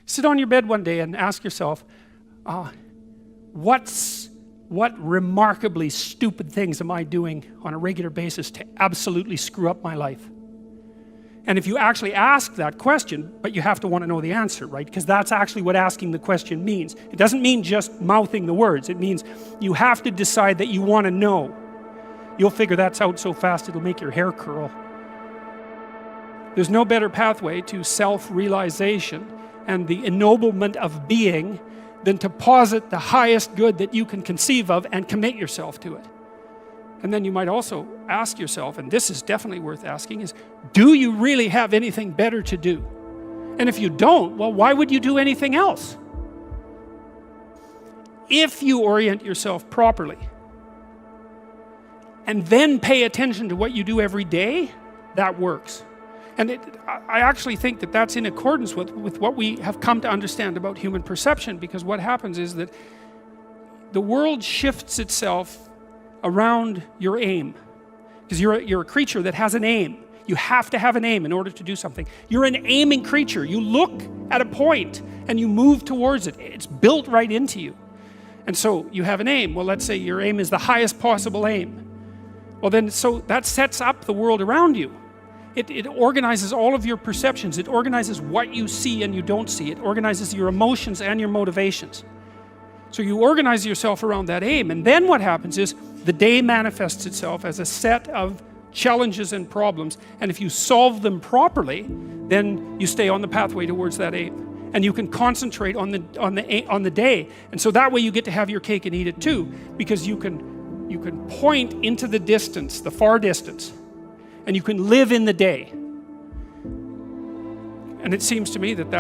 Sit on your bed one day and ask yourself, what remarkably stupid things am I doing on a regular basis to absolutely screw up my life? And if you actually ask that question, but you have to want to know the answer, right? Because that's actually what asking the question means. It doesn't mean just mouthing the words. It means you have to decide that you want to know. You'll figure that's out so fast it'll make your hair curl. There's no better pathway to self-realization and the ennoblement of being than to posit the highest good that you can conceive of and commit yourself to it. And then you might also ask yourself, and this is definitely worth asking, is do you really have anything better to do? And if you don't, well, why would you do anything else? If you orient yourself properly and then pay attention to what you do every day, that works. And I actually think that that's in accordance with what we have come to understand about human perception, because what happens is that the world shifts itself around your aim, because you're a creature that has an aim. You have to have an aim in order to do something. You're an aiming creature. You look at a point and you move towards it. It's built right into you. And so you have an aim. Well, let's say your aim is the highest possible aim. Well then, so that sets up the world around you. It organizes all of your perceptions. It organizes what you see and you don't see. It organizes your emotions and your motivations. So you organize yourself around that aim, and then what happens is the day manifests itself as a set of challenges and problems, and if you solve them properly, then you stay on the pathway towards that aim, and you can concentrate on the day, and so that way you get to have your cake and eat it too, because you can point into the distance, the far distance, and you can live in the day. And it seems to me that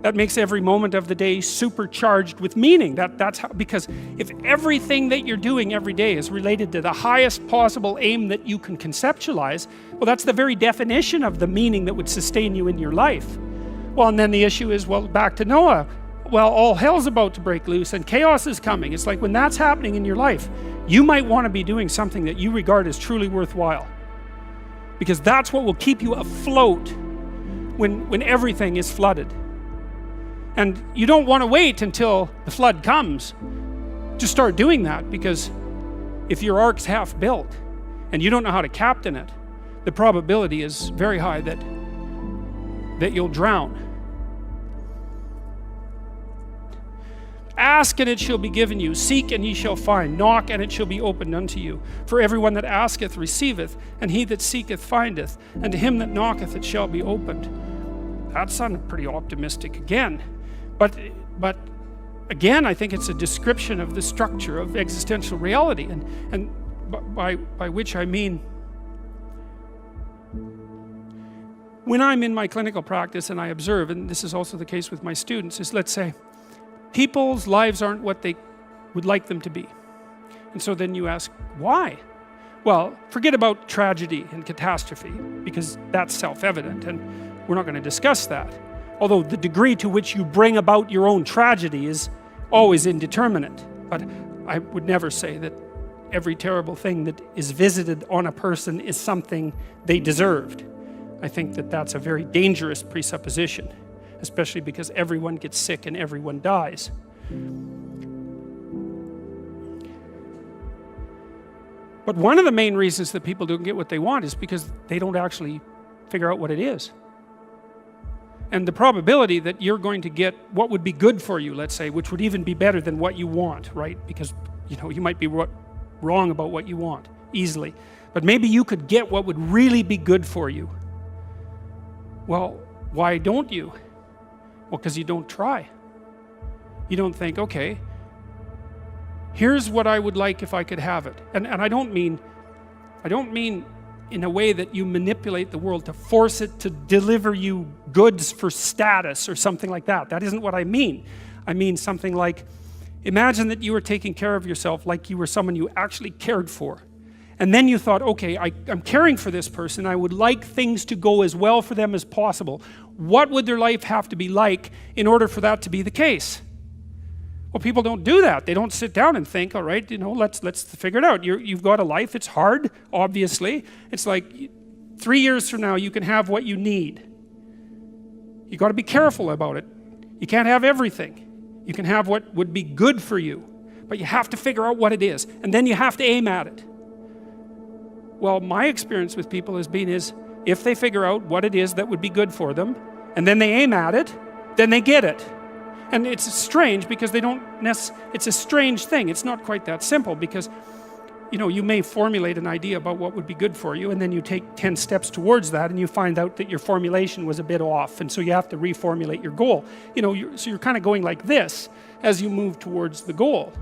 that makes every moment of the day supercharged with meaning. That's how, because if everything that you're doing every day is related to the highest possible aim that you can conceptualize, well, that's the very definition of the meaning that would sustain you in your life. Well, and then the issue is, well, back to Noah. Well, all hell's about to break loose and chaos is coming. It's like when that's happening in your life, you might want to be doing something that you regard as truly worthwhile, because that's what will keep you afloat when everything is flooded. And you don't want to wait until the flood comes to start doing that, because if your ark's half built and you don't know how to captain it, the probability is very high that you'll drown. Ask and it shall be given you. Seek and ye shall find. Knock and it shall be opened unto you. For everyone that asketh receiveth, and he that seeketh findeth, and to him that knocketh it shall be opened. That sounded pretty optimistic again. But again, I think it's a description of the structure of existential reality, and by which I mean, when I'm in my clinical practice and I observe, and this is also the case with my students, is, let's say, people's lives aren't what they would like them to be. And so then you ask, why? Well, forget about tragedy and catastrophe, because that's self-evident, and we're not going to discuss that. Although the degree to which you bring about your own tragedy is always indeterminate. But I would never say that every terrible thing that is visited on a person is something they deserved. I think that that's a very dangerous presupposition, especially because everyone gets sick and everyone dies. But one of the main reasons that people don't get what they want is because they don't actually figure out what it is. And the probability that you're going to get what would be good for you, let's say, which would even be better than what you want, right? Because, you might be wrong about what you want easily. But maybe you could get what would really be good for you. Well, why don't you? Well, because you don't try. You don't think, okay, here's what I would like if I could have it. And I don't mean in a way that you manipulate the world to force it to deliver you goods for status or something like that. That isn't what I mean. I mean something like, imagine that you were taking care of yourself like you were someone you actually cared for. And then you thought, okay, I'm caring for this person. I would like things to go as well for them as possible. What would their life have to be like in order for that to be the case? Well, people don't do that. They don't sit down and think, all right, let's figure it out. You've got a life. It's hard, obviously. It's like 3 years from now, you can have what you need. You got to be careful about it. You can't have everything. You can have what would be good for you, but you have to figure out what it is, and then you have to aim at it. Well, my experience with people has been if they figure out what it is that would be good for them, and then they aim at it, then they get it. And it's strange because it's a strange thing. It's not quite that simple because, you may formulate an idea about what would be good for you, and then you take 10 steps towards that, and you find out that your formulation was a bit off, and so you have to reformulate your goal. So you're kind of going like this as you move towards the goal.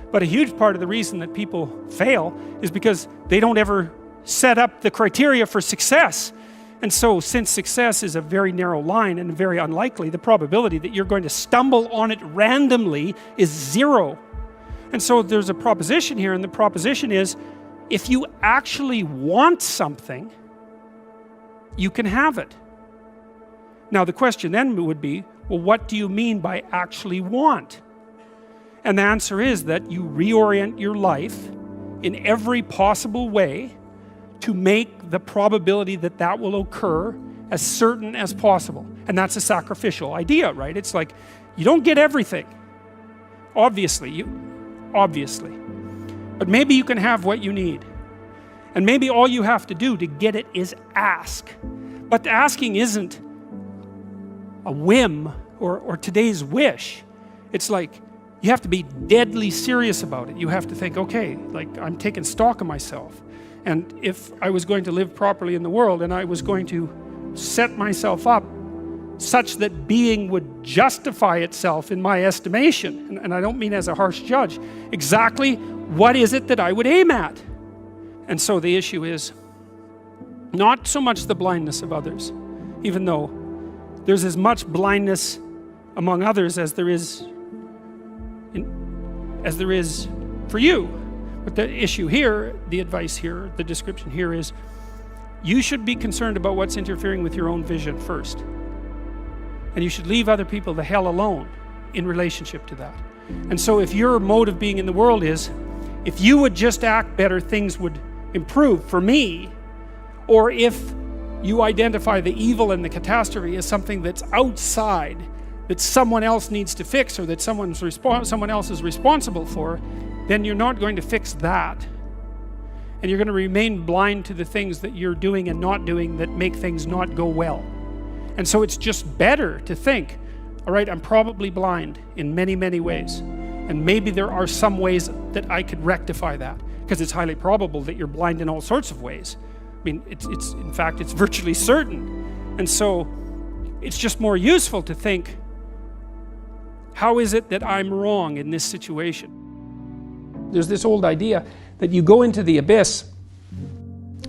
But a huge part of the reason that people fail is because they don't ever set up the criteria for success. And so since success is a very narrow line and very unlikely, the probability that you're going to stumble on it randomly is 0. And so there's a proposition here, and the proposition is, if you actually want something, you can have it. Now the question then would be, well, what do you mean by actually want? And the answer is that you reorient your life in every possible way to make the probability that that will occur as certain as possible. And that's a sacrificial idea, right? It's like, you don't get everything. Obviously. But maybe you can have what you need. And maybe all you have to do to get it is ask. But asking isn't a whim or today's wish. It's like, you have to be deadly serious about it. You have to think, okay, like I'm taking stock of myself. And if I was going to live properly in the world and I was going to set myself up such that being would justify itself in my estimation, and I don't mean as a harsh judge, exactly what is it that I would aim at? And so the issue is not so much the blindness of others, even though there's as much blindness among others as there is for you. But the issue here, the advice here, the description here is, you should be concerned about what's interfering with your own vision first. And you should leave other people the hell alone in relationship to that. And so if your mode of being in the world is, if you would just act better, things would improve for me, or if you identify the evil and the catastrophe as something that's outside, that someone else needs to fix, or that someone else is responsible for, then you're not going to fix that. And you're going to remain blind to the things that you're doing and not doing that make things not go well. And so it's just better to think, all right, I'm probably blind in many, many ways. And maybe there are some ways that I could rectify that, because it's highly probable that you're blind in all sorts of ways. I mean, in fact, it's virtually certain. And so it's just more useful to think, how is it that I'm wrong in this situation? There's this old idea that you go into the abyss.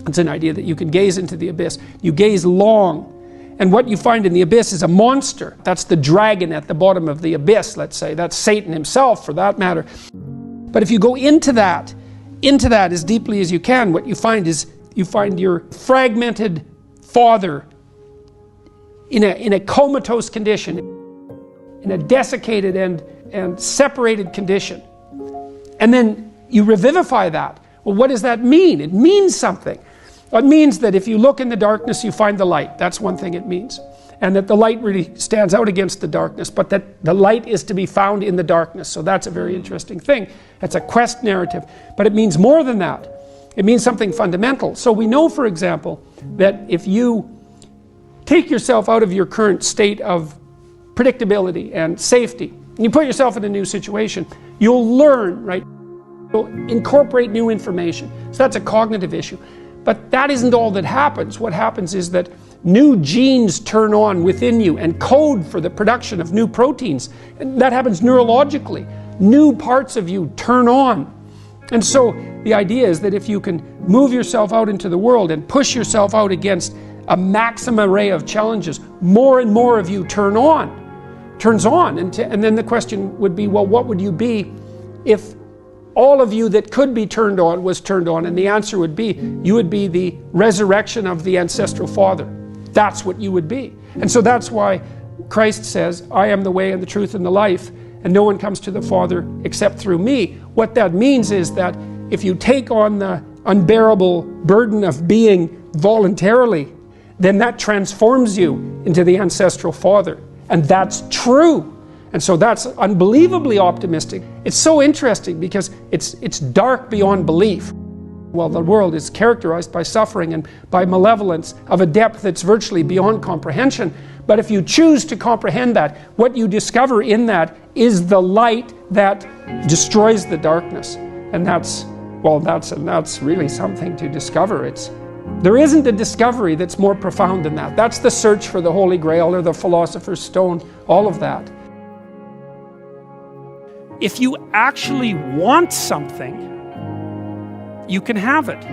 It's an idea that you can gaze into the abyss. You gaze long, and what you find in the abyss is a monster. That's the dragon at the bottom of the abyss, let's say. That's Satan himself, for that matter. But if you go into that as deeply as you can, what you find is, you find your fragmented father in a comatose condition, in a desiccated and separated condition. And then you revivify that. Well, what does that mean? It means something. It means that if you look in the darkness, you find the light. That's one thing it means. And that the light really stands out against the darkness, but that the light is to be found in the darkness. So that's a very interesting thing. That's a quest narrative. But it means more than that. It means something fundamental. So we know, for example, that if you take yourself out of your current state of predictability and safety, and you put yourself in a new situation, you'll learn, right? You'll incorporate new information. So that's a cognitive issue. But that isn't all that happens. What happens is that new genes turn on within you and code for the production of new proteins. And that happens neurologically. New parts of you turn on. And so the idea is that if you can move yourself out into the world and push yourself out against a maximum array of challenges, more and more of you turns on. And then the question would be, well, what would you be if all of you that could be turned on was turned on? And the answer would be, you would be the resurrection of the ancestral father. That's what you would be. And so that's why Christ says, I am the way and the truth and the life, and no one comes to the Father except through me. What that means is that if you take on the unbearable burden of being voluntarily, then that transforms you into the ancestral father. And that's true. And so that's unbelievably optimistic. It's so interesting because it's dark beyond belief. Well, the world is characterized by suffering and by malevolence of a depth that's virtually beyond comprehension. But if you choose to comprehend that, what you discover in that is the light that destroys the darkness. And that's really something to discover. There isn't a discovery that's more profound than that. That's the search for the Holy Grail or the Philosopher's Stone, all of that. If you actually want something, you can have it.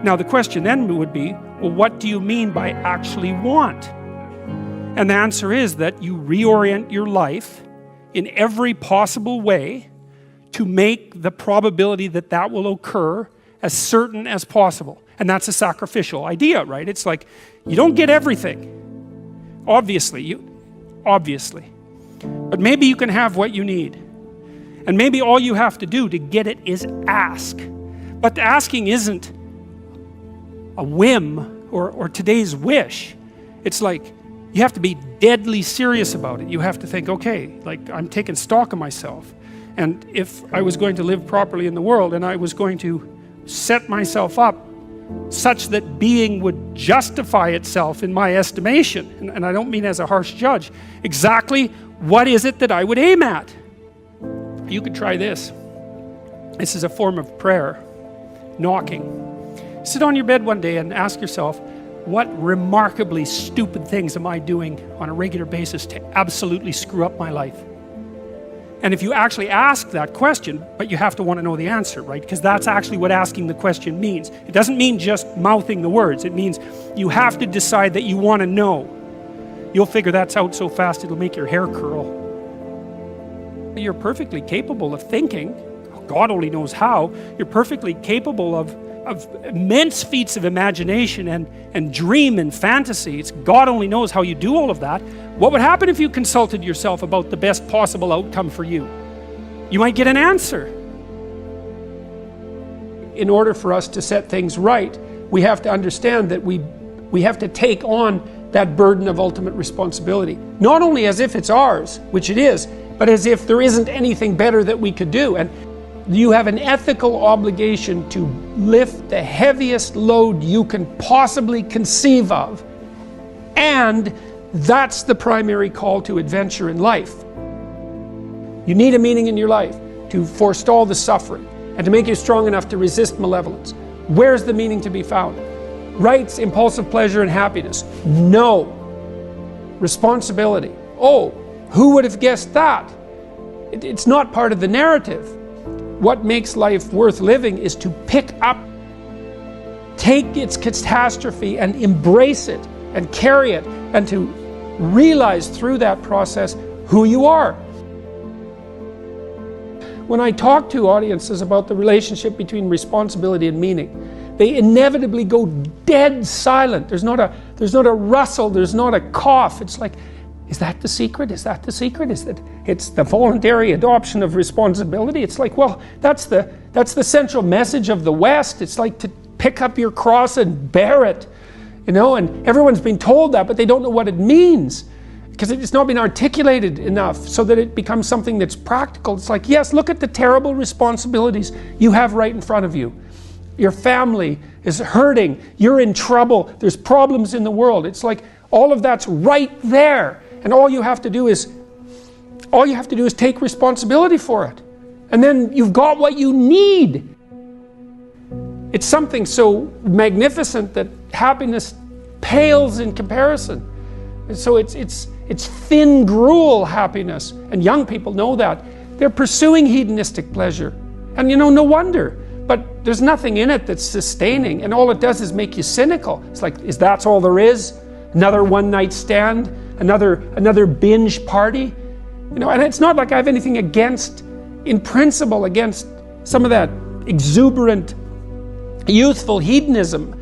Now the question then would be, well, what do you mean by actually want? And the answer is that you reorient your life in every possible way to make the probability that that will occur as certain as possible. And that's a sacrificial idea, right? It's like, you don't get everything. Obviously. But maybe you can have what you need. And maybe all you have to do to get it is ask. But the asking isn't a whim or today's wish. It's like, you have to be deadly serious about it. You have to think, okay, like I'm taking stock of myself. And if I was going to live properly in the world and I was going to set myself up such that being would justify itself in my estimation, and I don't mean as a harsh judge, exactly what is it that I would aim at? You could try this. This is a form of prayer, knocking. Sit on your bed one day and ask yourself, what remarkably stupid things am I doing on a regular basis to absolutely screw up my life? And if you actually ask that question, but you have to want to know the answer, right? Because that's actually what asking the question means. It doesn't mean just mouthing the words. It means you have to decide that you want to know. You'll figure that's out so fast it'll make your hair curl. You're perfectly capable of thinking. God only knows how. You're perfectly capable of immense feats of imagination and dream and fantasy. It's God only knows how you do all of that. What would happen if you consulted yourself about the best possible outcome for you? You might get an answer. In order for us to set things right, we have to understand that we have to take on that burden of ultimate responsibility. Not only as if it's ours, which it is, but as if there isn't anything better that we could do. And you have an ethical obligation to lift the heaviest load you can possibly conceive of. And that's the primary call to adventure in life. You need a meaning in your life to forestall the suffering and to make you strong enough to resist malevolence. Where's the meaning to be found? Rights, impulsive pleasure, and happiness? No. Responsibility? Oh, who would have guessed that? It's not part of the narrative. What makes life worth living is to pick up, take its catastrophe and embrace it and carry it, and to realize through that process who you are. When I talk to audiences about the relationship between responsibility and meaning, they inevitably go dead silent. There's not a rustle, there's not a cough. It's like, is that the secret? Is that the secret? Is that it's the voluntary adoption of responsibility? It's like, well, that's the central message of the West. It's like to pick up your cross and bear it, you know, and everyone's been told that, but they don't know what it means because it's not been articulated enough so that it becomes something that's practical. It's like, yes, look at the terrible responsibilities you have right in front of you. Your family is hurting. You're in trouble. There's problems in the world. It's like all of that's right there. And all you have to do is take responsibility for it. And then you've got what you need. It's something so magnificent that happiness pales in comparison. And so it's thin gruel happiness. And young people know that. They're pursuing hedonistic pleasure. And you know, no wonder. But there's nothing in it that's sustaining. And all it does is make you cynical. It's like, is that all there is? Another one-night stand? Another binge party? You know, and it's not like I have anything against, in principle, against some of that exuberant, youthful hedonism.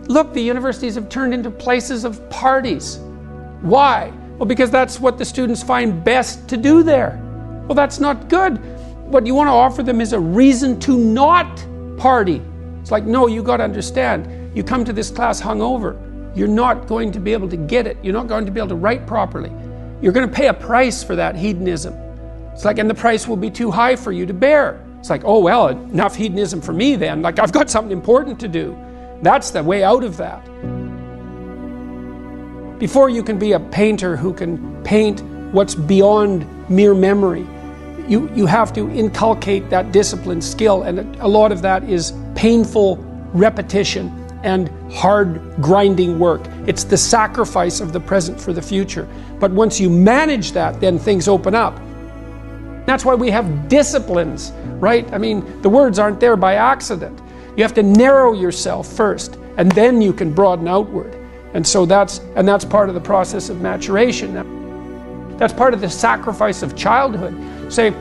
Look, the universities have turned into places of parties. Why? Well, because that's what the students find best to do there. Well, that's not good. What you want to offer them is a reason to not party. It's like, no, you got to understand. you come to this class hungover, you're not going to be able to get it. You're not going to be able to write properly. You're going to pay a price for that hedonism. It's like, and the price will be too high for you to bear. It's like, oh, well, enough hedonism for me then. Like, I've got something important to do. That's the way out of that. Before you can be a painter who can paint what's beyond mere memory, you have to inculcate that discipline skill, and a lot of that is painful repetition and hard grinding work. It's the sacrifice of the present for the future. But once you manage that, then things open up. That's why we have disciplines, right? I mean, the words aren't there by accident. You have to narrow yourself first, and then you can broaden outward. And so that's part of the process of maturation. That's part of the sacrifice of childhood. Say,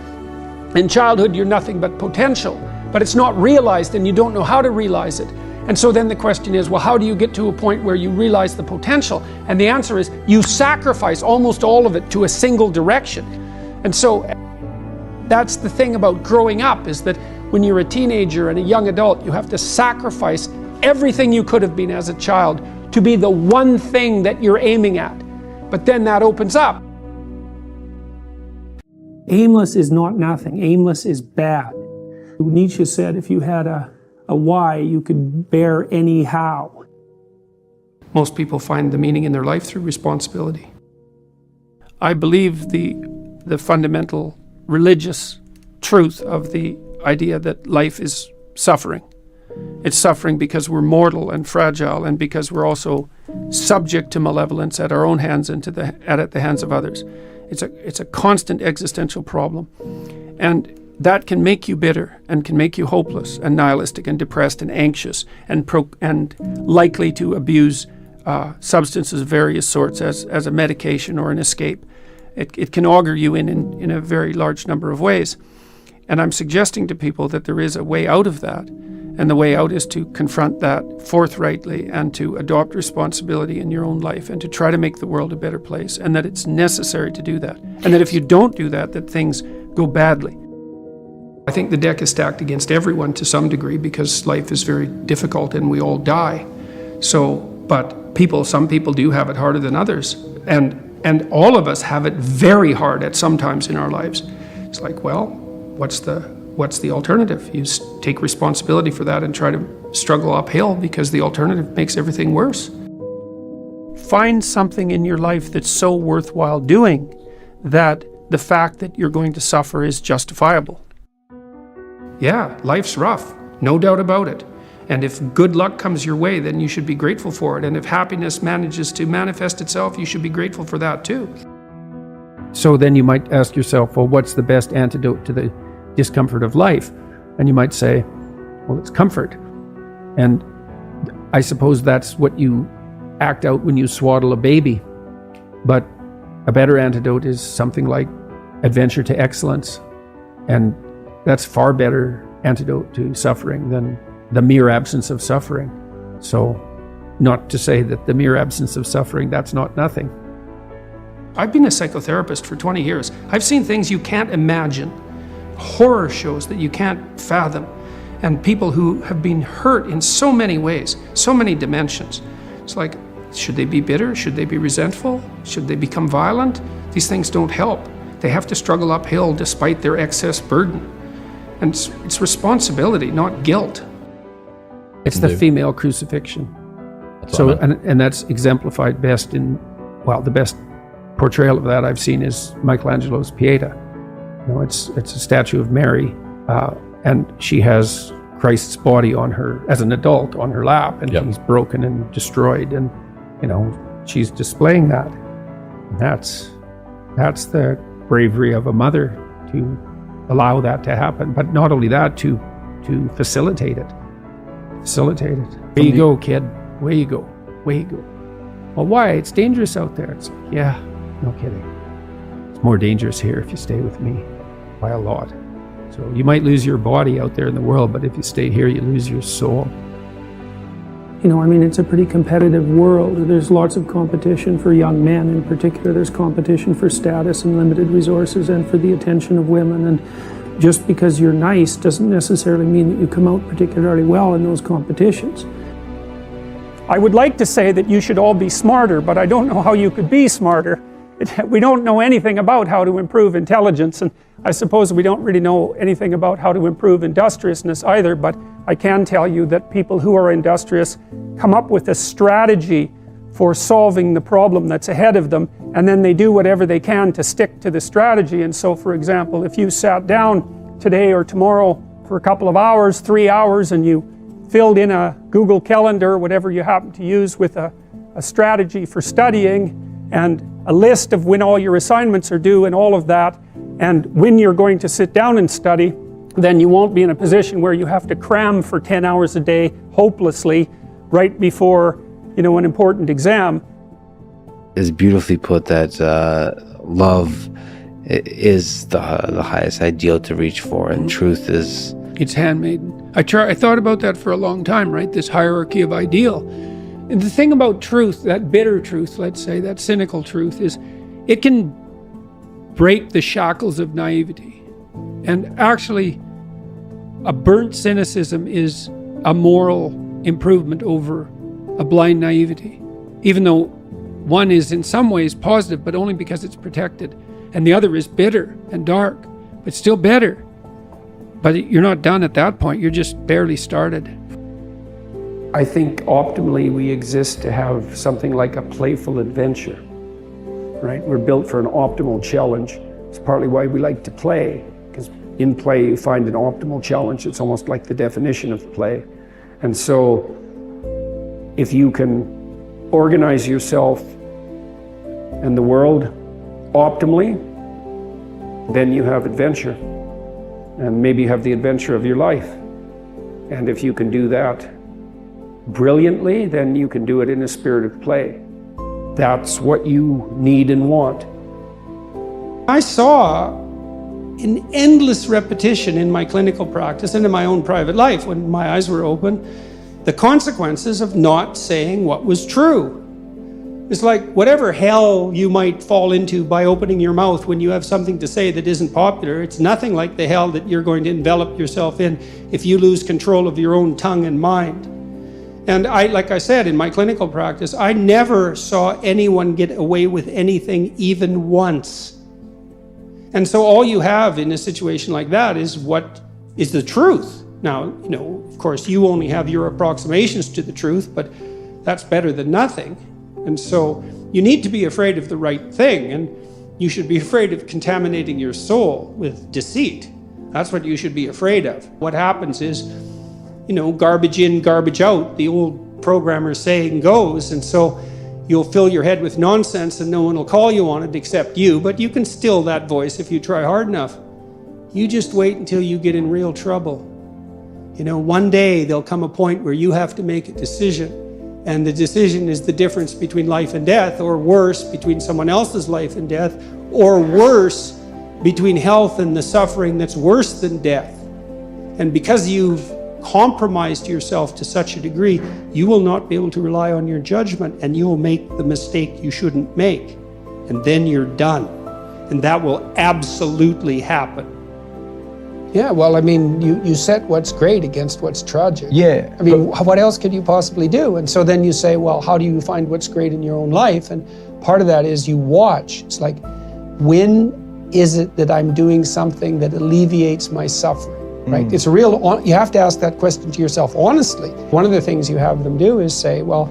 in childhood you're nothing but potential, but it's not realized and you don't know how to realize it. And so then the question is, well, how do you get to a point where you realize the potential? And the answer is, you sacrifice almost all of it to a single direction. And so that's the thing about growing up, is that when you're a teenager and a young adult, you have to sacrifice everything you could have been as a child to be the one thing that you're aiming at. But then that opens up. Aimless is not nothing. Aimless is bad. Nietzsche said if you had a why, you could bear any how. Most people find the meaning in their life through responsibility. I believe the fundamental religious truth of the idea that life is suffering. It's suffering because we're mortal and fragile, and because we're also subject to malevolence at our own hands and at the hands of others. It's a constant existential problem. And that can make you bitter and can make you hopeless and nihilistic and depressed and anxious and likely to abuse substances of various sorts as a medication or an escape. It can augur you in a very large number of ways. And I'm suggesting to people that there is a way out of that. And the way out is to confront that forthrightly and to adopt responsibility in your own life and to try to make the world a better place, and that it's necessary to do that. And that if you don't do that, that things go badly. I think the deck is stacked against everyone to some degree because life is very difficult and we all die. But some people do have it harder than others. And all of us have it very hard at some times in our lives. It's like, well, what's the alternative? You take responsibility for that and try to struggle uphill, because the alternative makes everything worse. Find something in your life that's so worthwhile doing that the fact that you're going to suffer is justifiable. Yeah, life's rough, no doubt about it. And if good luck comes your way, then you should be grateful for it. And if happiness manages to manifest itself, you should be grateful for that too. So then you might ask yourself, well, what's the best antidote to the discomfort of life? And you might say, well, it's comfort. And I suppose that's what you act out when you swaddle a baby. But a better antidote is something like adventure to excellence. And that's far better antidote to suffering than the mere absence of suffering. So, not to say that the mere absence of suffering, that's not nothing. I've been a psychotherapist for 20 years. I've seen things you can't imagine, horror shows that you can't fathom, and people who have been hurt in so many ways, so many dimensions. It's like, should they be bitter? Should they be resentful? Should they become violent? These things don't help. They have to struggle uphill despite their excess burden. And it's responsibility, not guilt. It's the female crucifixion. And that's exemplified best in, well, the best portrayal of that I've seen is Michelangelo's Pieta. You know, it's a statue of Mary, and she has Christ's body on her, as an adult, on her lap, and he's broken and destroyed, and you know, she's displaying that. And that's the bravery of a mother to allow that to happen, but not only that, to facilitate it. Where you go, kid. Where you go. Well, why? It's dangerous out there. It's like, yeah, no kidding. It's more dangerous here if you stay with me by a lot. So you might lose your body out there in the world, but if you stay here, you lose your soul. You know, I mean, it's a pretty competitive world. There's lots of competition for young men in particular. There's competition for status and limited resources and for the attention of women. And just because you're nice doesn't necessarily mean that you come out particularly well in those competitions. I would like to say that you should all be smarter, but I don't know how you could be smarter. We don't know anything about how to improve intelligence, and I suppose we don't really know anything about how to improve industriousness either, but I can tell you that people who are industrious come up with a strategy for solving the problem that's ahead of them, and then they do whatever they can to stick to the strategy. And so, for example, if you sat down today or tomorrow for a couple of hours, 3 hours, and you filled in a Google Calendar, whatever you happen to use, with a strategy for studying and a list of when all your assignments are due and all of that, and when you're going to sit down and study, then you won't be in a position where you have to cram for 10 hours a day hopelessly right before, you know, an important exam. It's beautifully put that love is the highest ideal to reach for, and truth is... It's handmaiden. I thought about that for a long time, right? This hierarchy of ideal. And the thing about truth, that bitter truth, let's say, that cynical truth, is it can break the shackles of naivety. And actually, a burnt cynicism is a moral improvement over a blind naivety. Even though one is in some ways positive, but only because it's protected. And the other is bitter and dark, but still better. But you're not done at that point, you're just barely started. I think optimally we exist to have something like a playful adventure, right? We're built for an optimal challenge. It's partly why we like to play, because in play you find an optimal challenge. It's almost like the definition of play. And so if you can organize yourself and the world optimally, then you have adventure. And maybe you have the adventure of your life. And if you can do that brilliantly, then you can do it in a spirit of play. That's what you need and want. I saw in endless repetition in my clinical practice and in my own private life, when my eyes were open, the consequences of not saying what was true. It's like whatever hell you might fall into by opening your mouth when you have something to say that isn't popular, it's nothing like the hell that you're going to envelop yourself in if you lose control of your own tongue and mind. And like I said, in my clinical practice, I never saw anyone get away with anything even once. And so all you have in a situation like that is what is the truth. Now, you know, of course, you only have your approximations to the truth, but that's better than nothing. And so you need to be afraid of the right thing, and you should be afraid of contaminating your soul with deceit. That's what you should be afraid of. What happens is, you know, garbage in, garbage out, the old programmer saying goes, and so you'll fill your head with nonsense and no one will call you on it except you, but you can still that voice if you try hard enough. You just wait until you get in real trouble. You know, one day there'll come a point where you have to make a decision. And the decision is the difference between life and death, or worse, between someone else's life and death, or worse, between health and the suffering that's worse than death. And because you've compromised yourself to such a degree, you will not be able to rely on your judgment, and you will make the mistake you shouldn't make. And then you're done. And that will absolutely happen. Yeah, well, I mean, you set what's great against what's tragic. Yeah. I mean, what else could you possibly do? And so then you say, well, how do you find what's great in your own life? And part of that is you watch. It's like, when is it that I'm doing something that alleviates my suffering, right? It's a real, you have to ask that question to yourself honestly. One of the things you have them do is say, well,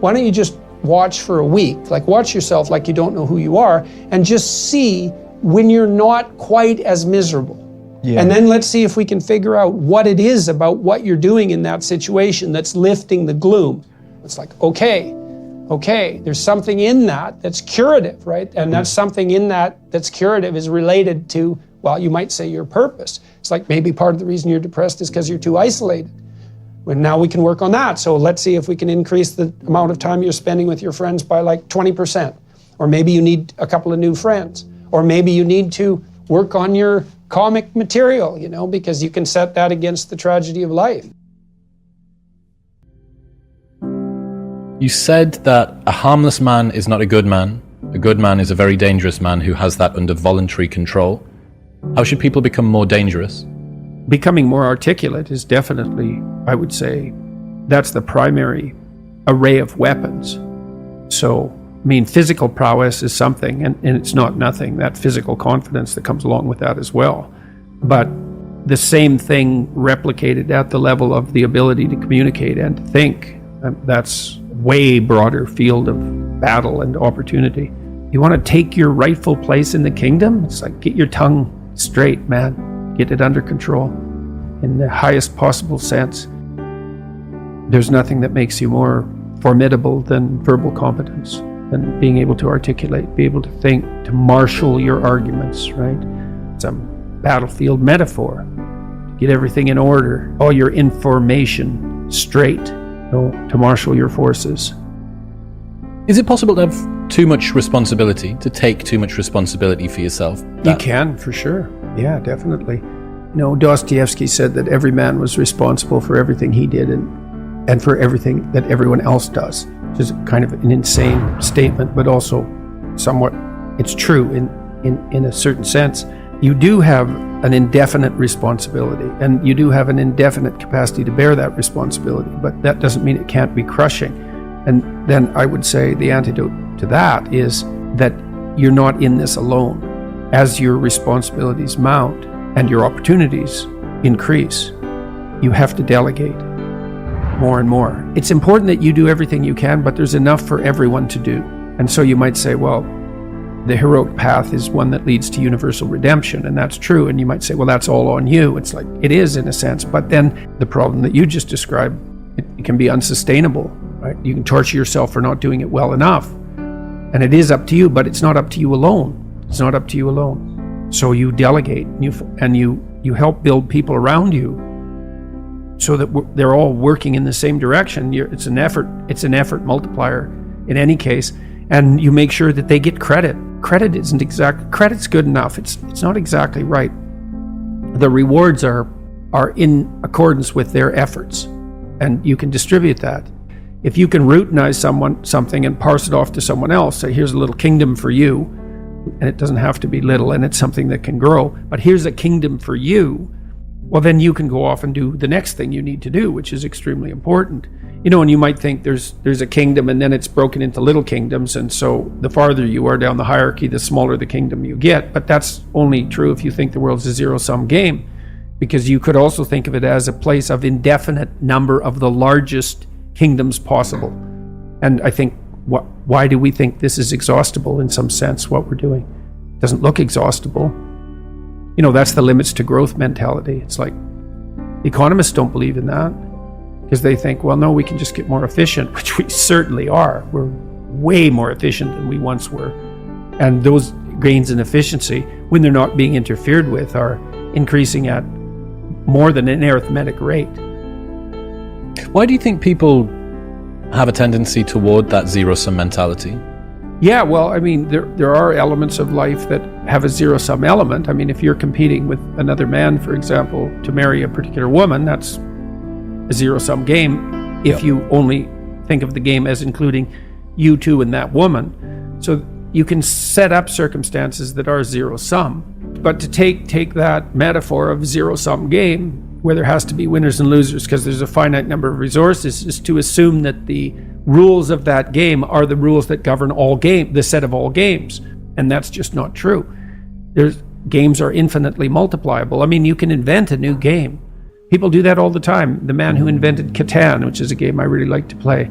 why don't you just watch for a week? Like, watch yourself like you don't know who you are, and just see when you're not quite as miserable. Yeah. And then let's see if we can figure out what it is about what you're doing in that situation that's lifting the gloom. It's like, okay, there's something in that that's curative, right? And that's something in that that's curative is related to, well, you might say your purpose. It's like maybe part of the reason you're depressed is because you're too isolated. Well, now we can work on that. So let's see if we can increase the amount of time you're spending with your friends by like 20%. Or maybe you need a couple of new friends. Or maybe you need to work on your comic material, you know, because you can set that against the tragedy of life. You said that a harmless man is not a good man. A good man is a very dangerous man who has that under voluntary control. How should people become more dangerous? Becoming more articulate is definitely, I would say, that's the primary array of weapons. So, I mean, physical prowess is something, and it's not nothing, that physical confidence that comes along with that as well. But the same thing replicated at the level of the ability to communicate and to think, that's way broader field of battle and opportunity. You want to take your rightful place in the kingdom? It's like, get your tongue straight, man. Get it under control in the highest possible sense. There's nothing that makes you more formidable than verbal competence, than being able to articulate, be able to think, to marshal your arguments, right? It's a battlefield metaphor. Get everything in order, all your information straight, to marshal your forces. Is it possible to have too much responsibility, to take too much responsibility for yourself? You can, for sure. Yeah, definitely. Dostoevsky said that every man was responsible for everything he did and for everything that everyone else does, which is kind of an insane statement, but also somewhat, it's true in a certain sense. You do have an indefinite responsibility, and you do have an indefinite capacity to bear that responsibility, but that doesn't mean it can't be crushing. And then I would say the antidote to that is that you're not in this alone. As your responsibilities mount and your opportunities increase, you have to delegate more and more. It's important that you do everything you can, but there's enough for everyone to do. And so you might say, well, the heroic path is one that leads to universal redemption, and that's true. And you might say, well, that's all on you. It's like, it is in a sense, but then the problem that you just described, it can be unsustainable, right? You can torture yourself for not doing it well enough. And it is up to you, but it's not up to you alone. It's not up to you alone. So you delegate, and you help build people around you so that they're all working in the same direction. It's an effort multiplier in any case. And you make sure that they get credit. Credit's good enough. It's not exactly right. The rewards are in accordance with their efforts, and you can distribute that. If you can routinize something and parse it off to someone else, say, here's a little kingdom for you, and it doesn't have to be little, and it's something that can grow, but here's a kingdom for you, well, then you can go off and do the next thing you need to do, which is extremely important. And you might think there's a kingdom, and then it's broken into little kingdoms, and so the farther you are down the hierarchy, the smaller the kingdom you get. But that's only true if you think the world's a zero-sum game, because you could also think of it as a place of indefinite number of the largest kingdoms possible. And I think, why do we think this is exhaustible in some sense, what we're doing? It doesn't look exhaustible. That's the limits to growth mentality. It's like, economists don't believe in that, because they think, well, no, we can just get more efficient, which we certainly are. We're way more efficient than we once were. And those gains in efficiency, when they're not being interfered with, are increasing at more than an arithmetic rate. Why do you think people have a tendency toward that zero-sum mentality? Yeah, well, I mean, there are elements of life that have a zero-sum element. I mean, if you're competing with another man, for example, to marry a particular woman, that's a zero-sum game if you only think of the game as including you two and that woman. So you can set up circumstances that are zero-sum. But to take that metaphor of zero-sum game, where there has to be winners and losers because there's a finite number of resources, is to assume that the rules of that game are the rules that govern the set of all games. And that's just not true. Games are infinitely multipliable. I mean, you can invent a new game. People do that all the time. The man who invented Catan, which is a game I really like to play,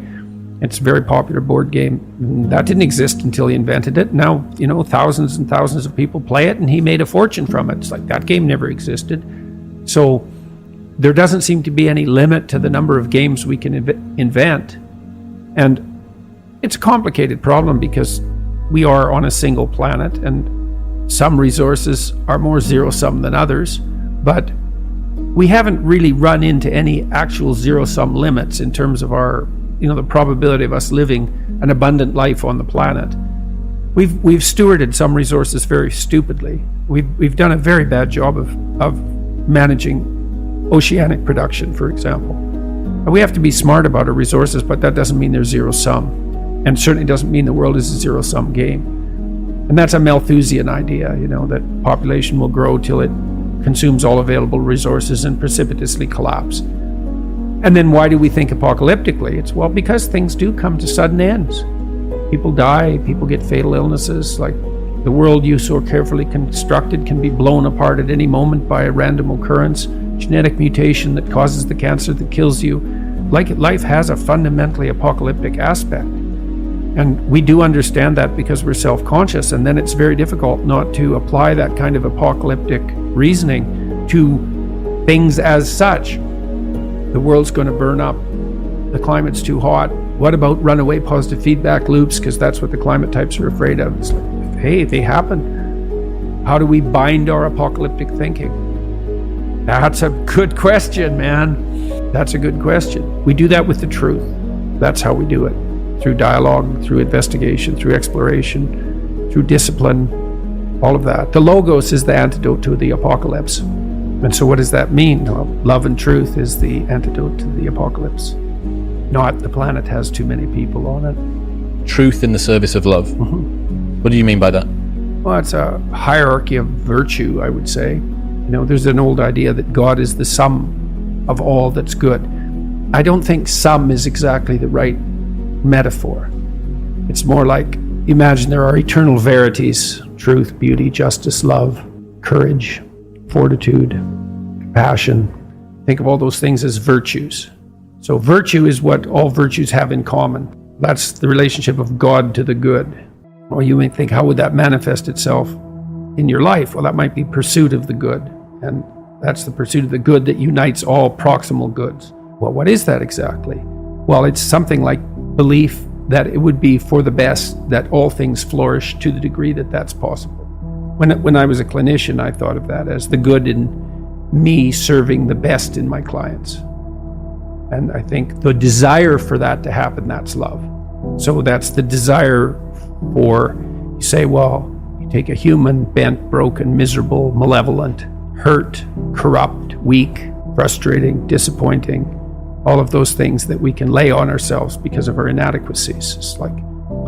it's a very popular board game. That didn't exist until he invented it. Now, thousands and thousands of people play it, and he made a fortune from it. It's like, that game never existed. So there doesn't seem to be any limit to the number of games we can invent. And it's a complicated problem because we are on a single planet, and some resources are more zero-sum than others, but we haven't really run into any actual zero-sum limits in terms of our, the probability of us living an abundant life on the planet. We've stewarded some resources very stupidly. We've done a very bad job of managing oceanic production, for example. We have to be smart about our resources, but that doesn't mean they're zero-sum, and certainly doesn't mean the world is a zero-sum game. And that's a Malthusian idea, that population will grow till it consumes all available resources and precipitously collapse. And then why do we think apocalyptically? It's, well, because things do come to sudden ends. People die, people get fatal illnesses, like the world you so carefully constructed can be blown apart at any moment by a random occurrence, genetic mutation that causes the cancer that kills you. Like life has a fundamentally apocalyptic aspect. And we do understand that because we're self-conscious, and then it's very difficult not to apply that kind of apocalyptic reasoning to things as such. The world's going to burn up. The climate's too hot. What about runaway positive feedback loops? Because that's what the climate types are afraid of. It's like, hey, they happen. How do we bind our apocalyptic thinking? That's a good question, man. That's a good question. We do that with the truth. That's how we do it. Through dialogue, through investigation, through exploration, through discipline, all of that. The Logos is the antidote to the apocalypse. And so what does that mean? Well, love and truth is the antidote to the apocalypse. Not the planet has too many people on it. Truth in the service of love. Mm-hmm. What do you mean by that? Well, it's a hierarchy of virtue, I would say. You know, there's an old idea that God is the sum of all that's good. I don't think sum is exactly the right metaphor. It's more like, imagine there are eternal verities: truth, beauty, justice, love, courage, fortitude, compassion. Think of all those things as virtues. So virtue is what all virtues have in common. That's the relationship of God to the good. Or you may think, how would that manifest itself in your life? Well, that might be pursuit of the good. And that's the pursuit of the good that unites all proximal goods. Well, what is that exactly? Well, it's something like belief that it would be for the best that all things flourish to the degree that that's possible. When I was a clinician, I thought of that as the good in me serving the best in my clients. And I think the desire for that to happen, that's love. So that's the desire for, you say, well, you take a human, bent, broken, miserable, malevolent, hurt, corrupt, weak, frustrating, disappointing, all of those things that we can lay on ourselves because of our inadequacies. It's like,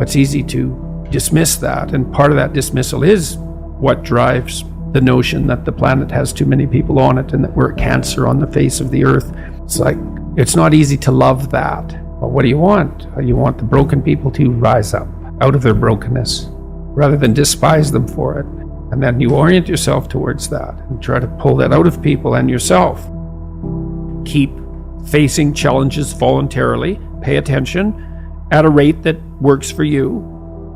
it's easy to dismiss that. And part of that dismissal is what drives the notion that the planet has too many people on it and that we're a cancer on the face of the earth. It's like, it's not easy to love that. But what do you want? You want the broken people to rise up out of their brokenness rather than despise them for it. And then you orient yourself towards that and try to pull that out of people and yourself. Keep facing challenges voluntarily. Pay attention at a rate that works for you.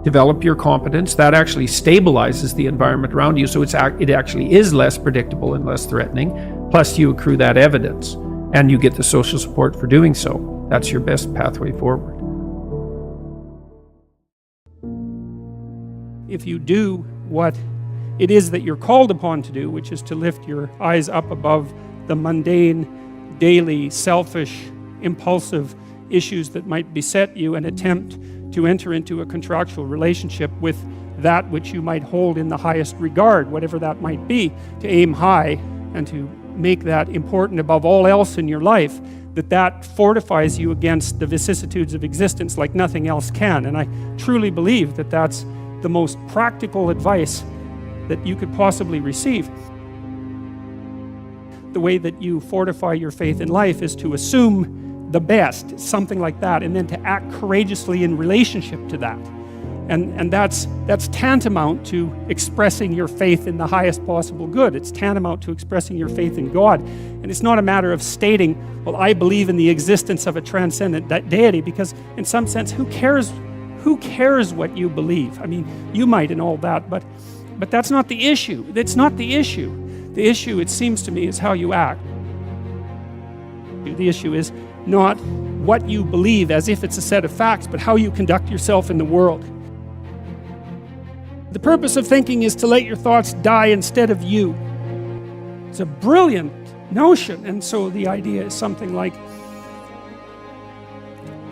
Develop your competence. That actually stabilizes the environment around you, so it actually is less predictable and less threatening. Plus you accrue that evidence and you get the social support for doing so. That's your best pathway forward. If you do what it is that you're called upon to do, which is to lift your eyes up above the mundane, daily, selfish, impulsive issues that might beset you and attempt to enter into a contractual relationship with that which you might hold in the highest regard, whatever that might be, to aim high and to make that important above all else in your life, that fortifies you against the vicissitudes of existence like nothing else can. And I truly believe that that's the most practical advice that you could possibly receive. The way that you fortify your faith in life is to assume the best, something like that, and then to act courageously in relationship to that. And that's tantamount to expressing your faith in the highest possible good. It's tantamount to expressing your faith in God. And it's not a matter of stating, well, I believe in the existence of a transcendent deity, because in some sense, who cares what you believe? I mean, you might and all that, but that's not the issue. It's not the issue. The issue, it seems to me, is how you act. The issue is not what you believe as if it's a set of facts, but how you conduct yourself in the world. The purpose of thinking is to let your thoughts die instead of you. It's a brilliant notion, and so the idea is something like,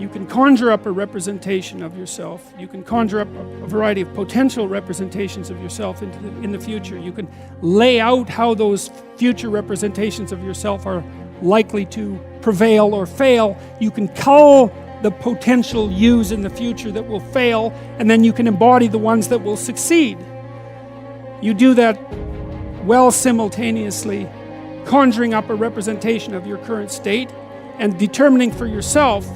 you can conjure up a representation of yourself. You can conjure up a variety of potential representations of yourself in the future. You can lay out how those future representations of yourself are likely to prevail or fail. You can cull the potential yous in the future that will fail, and then you can embody the ones that will succeed. You do that well simultaneously, conjuring up a representation of your current state and determining for yourself,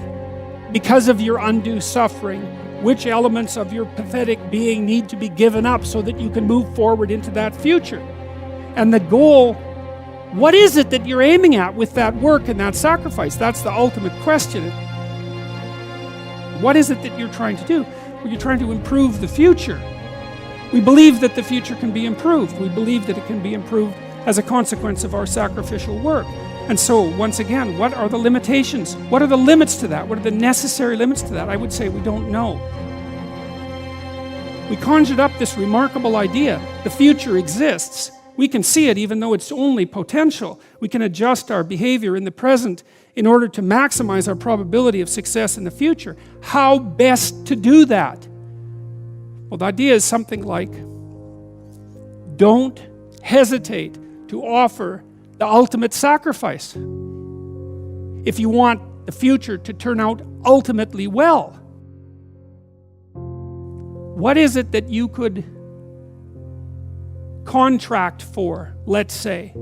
because of your undue suffering, which elements of your pathetic being need to be given up so that you can move forward into that future. And the goal, what is it that you're aiming at with that work and that sacrifice? That's the ultimate question. What is it that you're trying to do? Well, you're trying to improve the future. We believe that the future can be improved. We believe that it can be improved as a consequence of our sacrificial work. And so, once again, what are the limitations? What are the limits to that? What are the necessary limits to that? I would say we don't know. We conjured up this remarkable idea. The future exists. We can see it even though it's only potential. We can adjust our behavior in the present in order to maximize our probability of success in the future. How best to do that? Well, the idea is something like, don't hesitate to offer the ultimate sacrifice if you want the future to turn out ultimately well. What is it that you could contract for, let's say,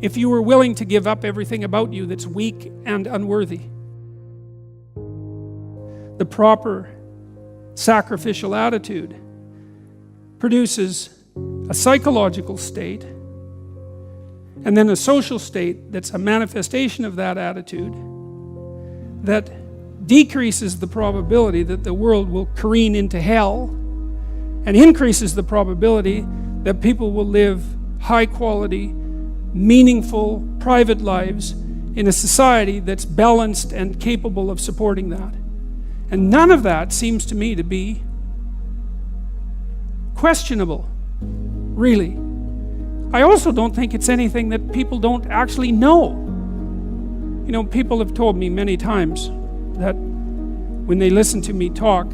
if you were willing to give up everything about you that's weak and unworthy? The proper sacrificial attitude produces a psychological state and then a social state that's a manifestation of that attitude that decreases the probability that the world will careen into hell and increases the probability that people will live high quality, meaningful, private lives in a society that's balanced and capable of supporting that. And none of that seems to me to be questionable, really. I also don't think it's anything that people don't actually know. You know, people have told me many times that when they listen to me talk,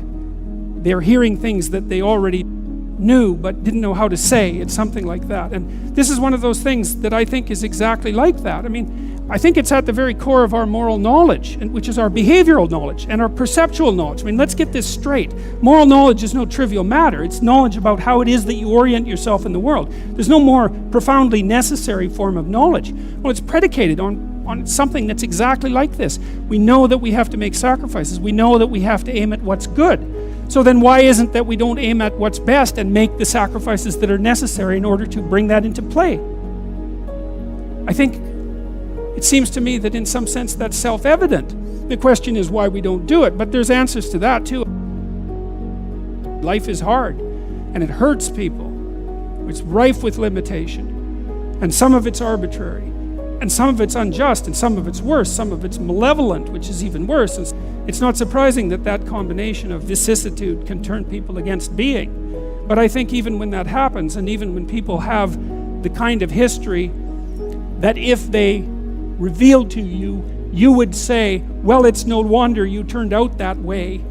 they're hearing things that they already knew but didn't know how to say. It's something like that. And this is one of those things that I think is exactly like that. I mean, I think it's at the very core of our moral knowledge, which is our behavioral knowledge and our perceptual knowledge. I mean, let's get this straight. Moral knowledge is no trivial matter. It's knowledge about how it is that you orient yourself in the world. There's no more profoundly necessary form of knowledge. Well, it's predicated on something that's exactly like this. We know that we have to make sacrifices. We know that we have to aim at what's good. So then why isn't that we don't aim at what's best and make the sacrifices that are necessary in order to bring that into play? I think it seems to me that in some sense that's self-evident. The question is why we don't do it, but there's answers to that too. Life is hard and it hurts people. It's rife with limitation, and some of it's arbitrary, and some of it's unjust, and some of it's worse, some of it's malevolent, which is even worse. It's not surprising that that combination of vicissitude can turn people against being. But I think even when that happens, and even when people have the kind of history that if they revealed to you, you would say, well, it's no wonder you turned out that way.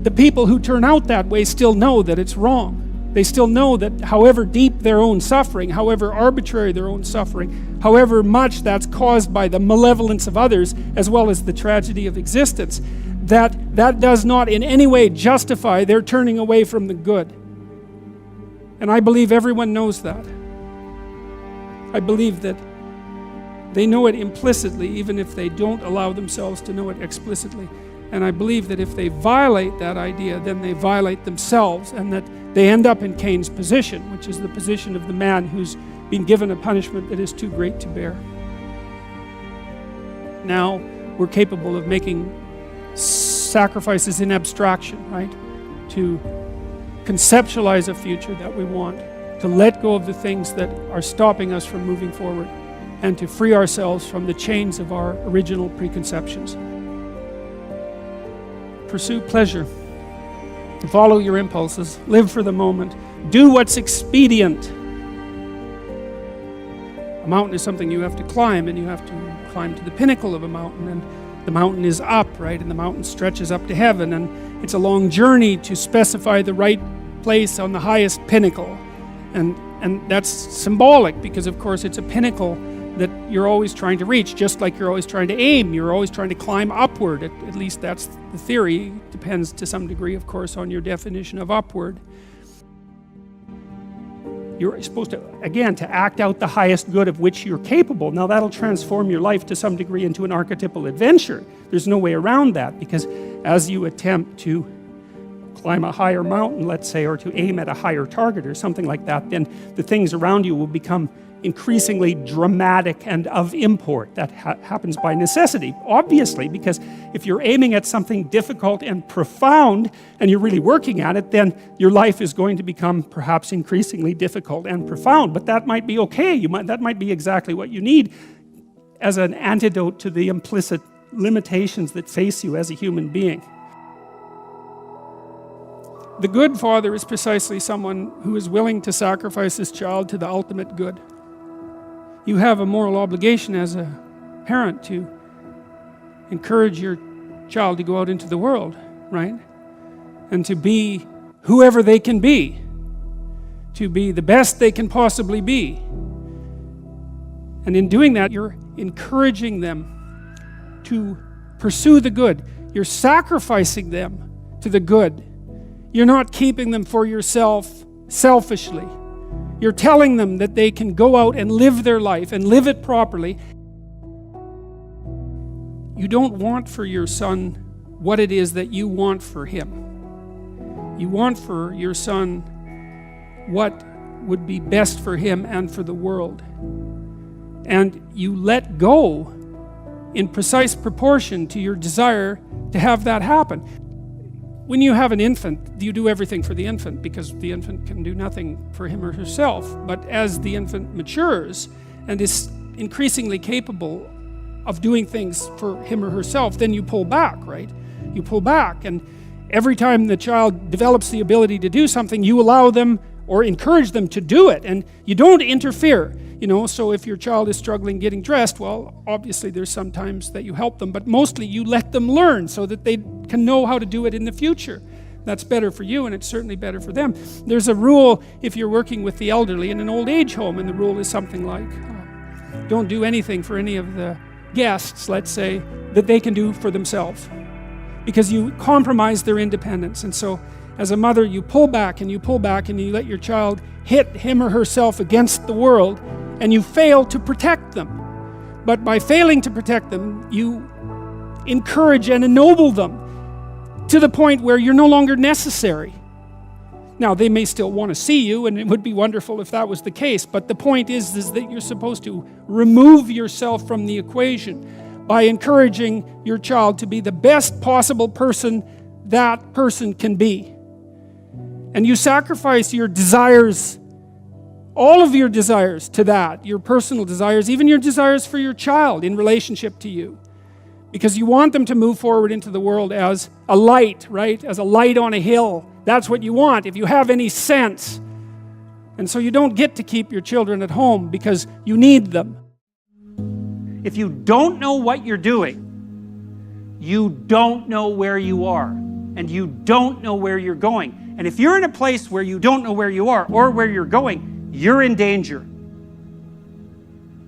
The people who turn out that way still know that it's wrong. They still know that however deep their own suffering, however arbitrary their own suffering, however much that's caused by the malevolence of others, as well as the tragedy of existence, that does not in any way justify their turning away from the good. And I believe everyone knows that. I believe that they know it implicitly, even if they don't allow themselves to know it explicitly. And I believe that if they violate that idea, then they violate themselves, and that they end up in Cain's position, which is the position of the man who's been given a punishment that is too great to bear. Now we're capable of making sacrifices in abstraction, right? To conceptualize a future that we want, to let go of the things that are stopping us from moving forward, and to free ourselves from the chains of our original preconceptions. Pursue pleasure. Follow your impulses. Live for the moment. Do what's expedient. A mountain is something you have to climb, and you have to climb to the pinnacle of a mountain, and the mountain is up, right? And the mountain stretches up to heaven, and it's a long journey to specify the right place on the highest pinnacle. And that's symbolic because, of course, it's a pinnacle that you're always trying to reach, just like you're always trying to aim. You're always trying to climb upward. At least that's the theory. It depends to some degree, of course, on your definition of upward. You're supposed to, again, to act out the highest good of which you're capable. Now that'll transform your life to some degree into an archetypal adventure. There's no way around that, because as you attempt to climb a higher mountain, let's say, or to aim at a higher target or something like that, then the things around you will become increasingly dramatic and of import. That happens by necessity, obviously, because if you're aiming at something difficult and profound and you're really working at it, then your life is going to become perhaps increasingly difficult and profound. But that might be okay. That might be exactly what you need as an antidote to the implicit limitations that face you as a human being. The good father is precisely someone who is willing to sacrifice his child to the ultimate good. You have a moral obligation as a parent to encourage your child to go out into the world, right? And to be whoever they can be, to be the best they can possibly be. And in doing that, you're encouraging them to pursue the good. You're sacrificing them to the good. You're not keeping them for yourself selfishly. You're telling them that they can go out and live their life and live it properly. You don't want for your son what it is that you want for him. You want for your son what would be best for him and for the world. And you let go in precise proportion to your desire to have that happen. When you have an infant, you do everything for the infant because the infant can do nothing for him or herself. But as the infant matures and is increasingly capable of doing things for him or herself, then you pull back, right? You pull back, and every time the child develops the ability to do something, you allow them or encourage them to do it, and you don't interfere. So if your child is struggling getting dressed, well, obviously there's some times that you help them, but mostly you let them learn so that they can know how to do it in the future. That's better for you, and it's certainly better for them. There's a rule if you're working with the elderly in an old age home, and the rule is something like, don't do anything for any of the guests, let's say, that they can do for themselves, because you compromise their independence. And so as a mother, you pull back and you pull back, and you let your child hit him or herself against the world, and you fail to protect them. But by failing to protect them, you encourage and ennoble them to the point where you're no longer necessary. Now, they may still want to see you, and it would be wonderful if that was the case, but the point is that you're supposed to remove yourself from the equation by encouraging your child to be the best possible person that person can be. And you sacrifice your desires, all of your desires, to that, your personal desires, even your desires for your child in relationship to you. Because you want them to move forward into the world as a light, right? As a light on a hill. That's what you want, if you have any sense. And so you don't get to keep your children at home because you need them. If you don't know what you're doing, you don't know where you are, and you don't know where you're going. And if you're in a place where you don't know where you are or where you're going, you're in danger.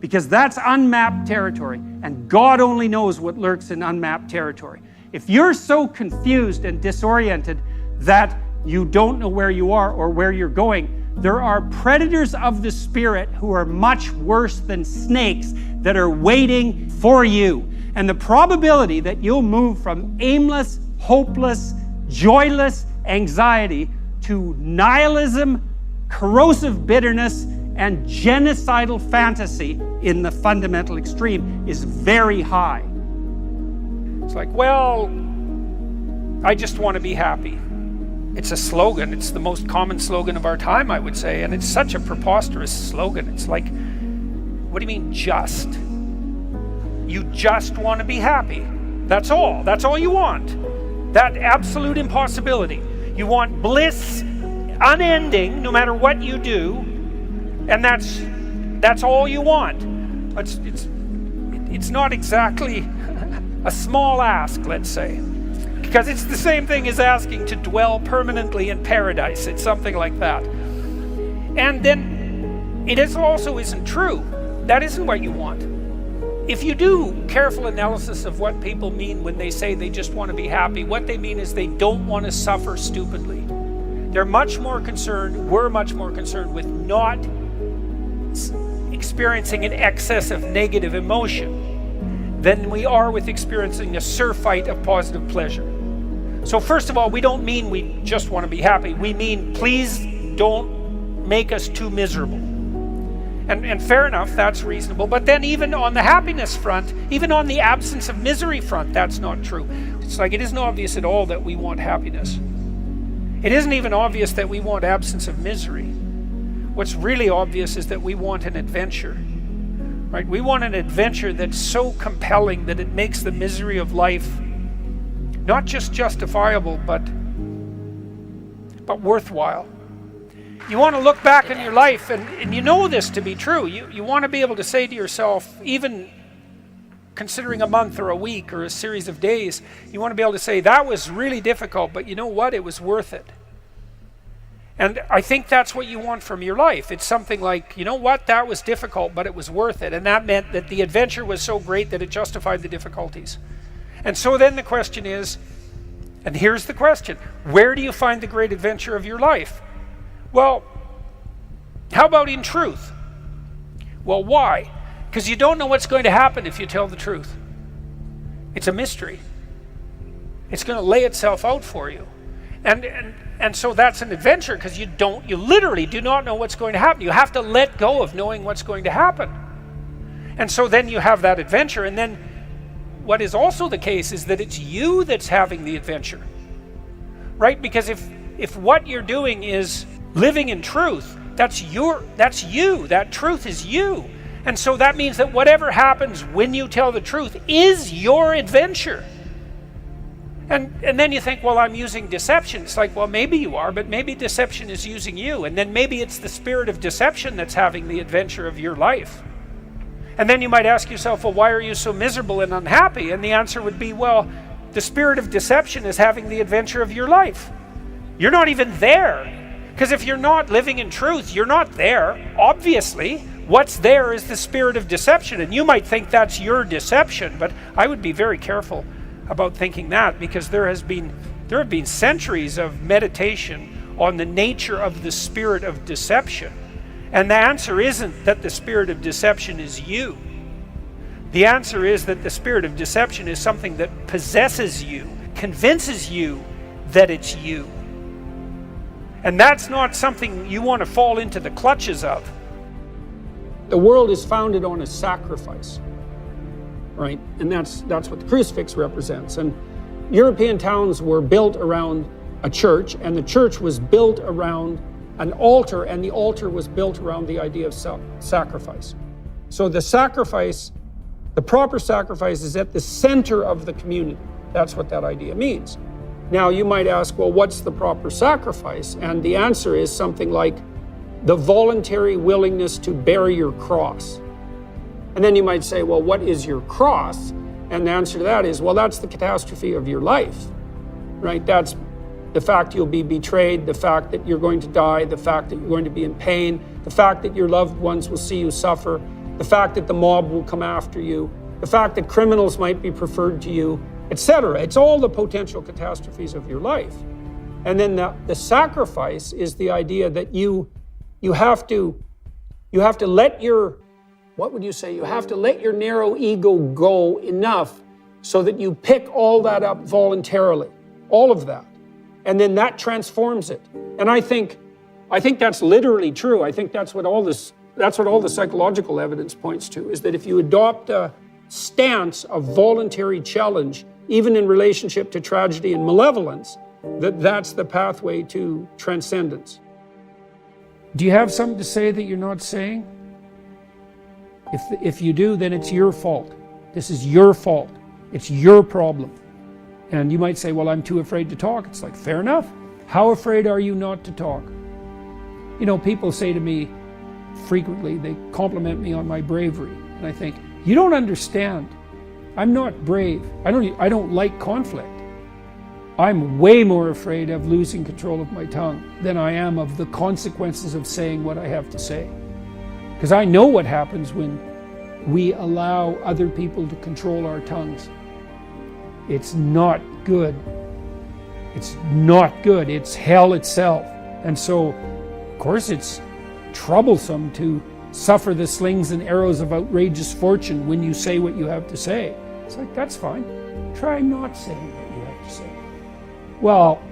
Because that's unmapped territory, and God only knows what lurks in unmapped territory. If you're so confused and disoriented that you don't know where you are or where you're going, there are predators of the spirit who are much worse than snakes that are waiting for you. And the probability that you'll move from aimless, hopeless, joyless anxiety to nihilism, corrosive bitterness, and genocidal fantasy in the fundamental extreme is very high. It's like, well, I just want to be happy. It's a slogan. It's the most common slogan of our time, I would say, and it's such a preposterous slogan. It's like, what do you mean just? You just want to be happy. That's all. That's all you want. That absolute impossibility. You want bliss unending, no matter what you do, and that's all you want. It's not exactly a small ask, let's say, because it's the same thing as asking to dwell permanently in paradise. It's something like that. And then it also isn't true. That isn't what you want. If you do careful analysis of what people mean when they say they just want to be happy, what they mean is they don't want to suffer stupidly. We're much more concerned with not experiencing an excess of negative emotion than we are with experiencing a surfeit of positive pleasure. So first of all, we don't mean we just want to be happy. We mean, please don't make us too miserable. And fair enough, that's reasonable. But then even on the happiness front, even on the absence of misery front, that's not true. It's like it isn't obvious at all that we want happiness. It isn't even obvious that we want absence of misery. What's really obvious is that we want an adventure. Right? We want an adventure that's so compelling that it makes the misery of life not just justifiable, but worthwhile. You want to look back on your life, and you know this to be true. You want to be able to say to yourself, even considering a month or a week or a series of days, you want to be able to say, that was really difficult, but you know what? It was worth it. And I think that's what you want from your life. It's something like, you know what? That was difficult, but it was worth it. And that meant that the adventure was so great that it justified the difficulties. And so then the question is, and here's the question, where do you find the great adventure of your life? Well, how about in truth? Well, why? Because you don't know what's going to happen if you tell the truth. It's a mystery. It's going to lay itself out for you. And so that's an adventure, because you literally do not know what's going to happen. You have to let go of knowing what's going to happen. And so then you have that adventure, and then what is also the case is that it's you that's having the adventure. Right? Because if what you're doing is living in truth, that's you. That truth is you. And so that means that whatever happens when you tell the truth is your adventure. And then you think, well, I'm using deception. It's like, well, maybe you are, but maybe deception is using you. And then maybe it's the spirit of deception that's having the adventure of your life. And then you might ask yourself, well, why are you so miserable and unhappy? And the answer would be, well, the spirit of deception is having the adventure of your life. You're not even there. Because if you're not living in truth, you're not there. Obviously, what's there is the spirit of deception. And you might think that's your deception, but I would be very careful about thinking that, because there have been centuries of meditation on the nature of the spirit of deception. And the answer isn't that the spirit of deception is you. The answer is that the spirit of deception is something that possesses you, convinces you that it's you. And that's not something you want to fall into the clutches of. The world is founded on a sacrifice, right? And that's what the crucifix represents. And European towns were built around a church, and the church was built around an altar, and the altar was built around the idea of sacrifice. So the sacrifice, the proper sacrifice, is at the center of the community. That's what that idea means. Now you might ask, well, what's the proper sacrifice? And the answer is something like the voluntary willingness to bear your cross. And then you might say, well, what is your cross? And the answer to that is, well, that's the catastrophe of your life, right? That's the fact you'll be betrayed, the fact that you're going to die, the fact that you're going to be in pain, the fact that your loved ones will see you suffer, the fact that the mob will come after you, the fact that criminals might be preferred to you, etc. It's all the potential catastrophes of your life. And then the sacrifice is the idea that you have to let your, what would you say? You have to let your narrow ego go enough so that you pick all that up voluntarily, all of that. And then that transforms it. And I think that's literally true. I think that's what all the psychological evidence points to, is that if you adopt a stance of voluntary challenge, even in relationship to tragedy and malevolence, that's the pathway to transcendence. Do you have something to say that you're not saying? If you do, then it's your fault. This is your fault. It's your problem. And you might say, well, I'm too afraid to talk. It's like, fair enough. How afraid are you not to talk? You know, people say to me frequently, they compliment me on my bravery. And I think, you don't understand. I'm not brave. I don't like conflict. I'm way more afraid of losing control of my tongue than I am of the consequences of saying what I have to say. Because I know what happens when we allow other people to control our tongues. It's not good. It's not good. It's hell itself. And so, of course, it's troublesome to suffer the slings and arrows of outrageous fortune when you say what you have to say. It's like, that's fine. Try not saying what you have to say. Well,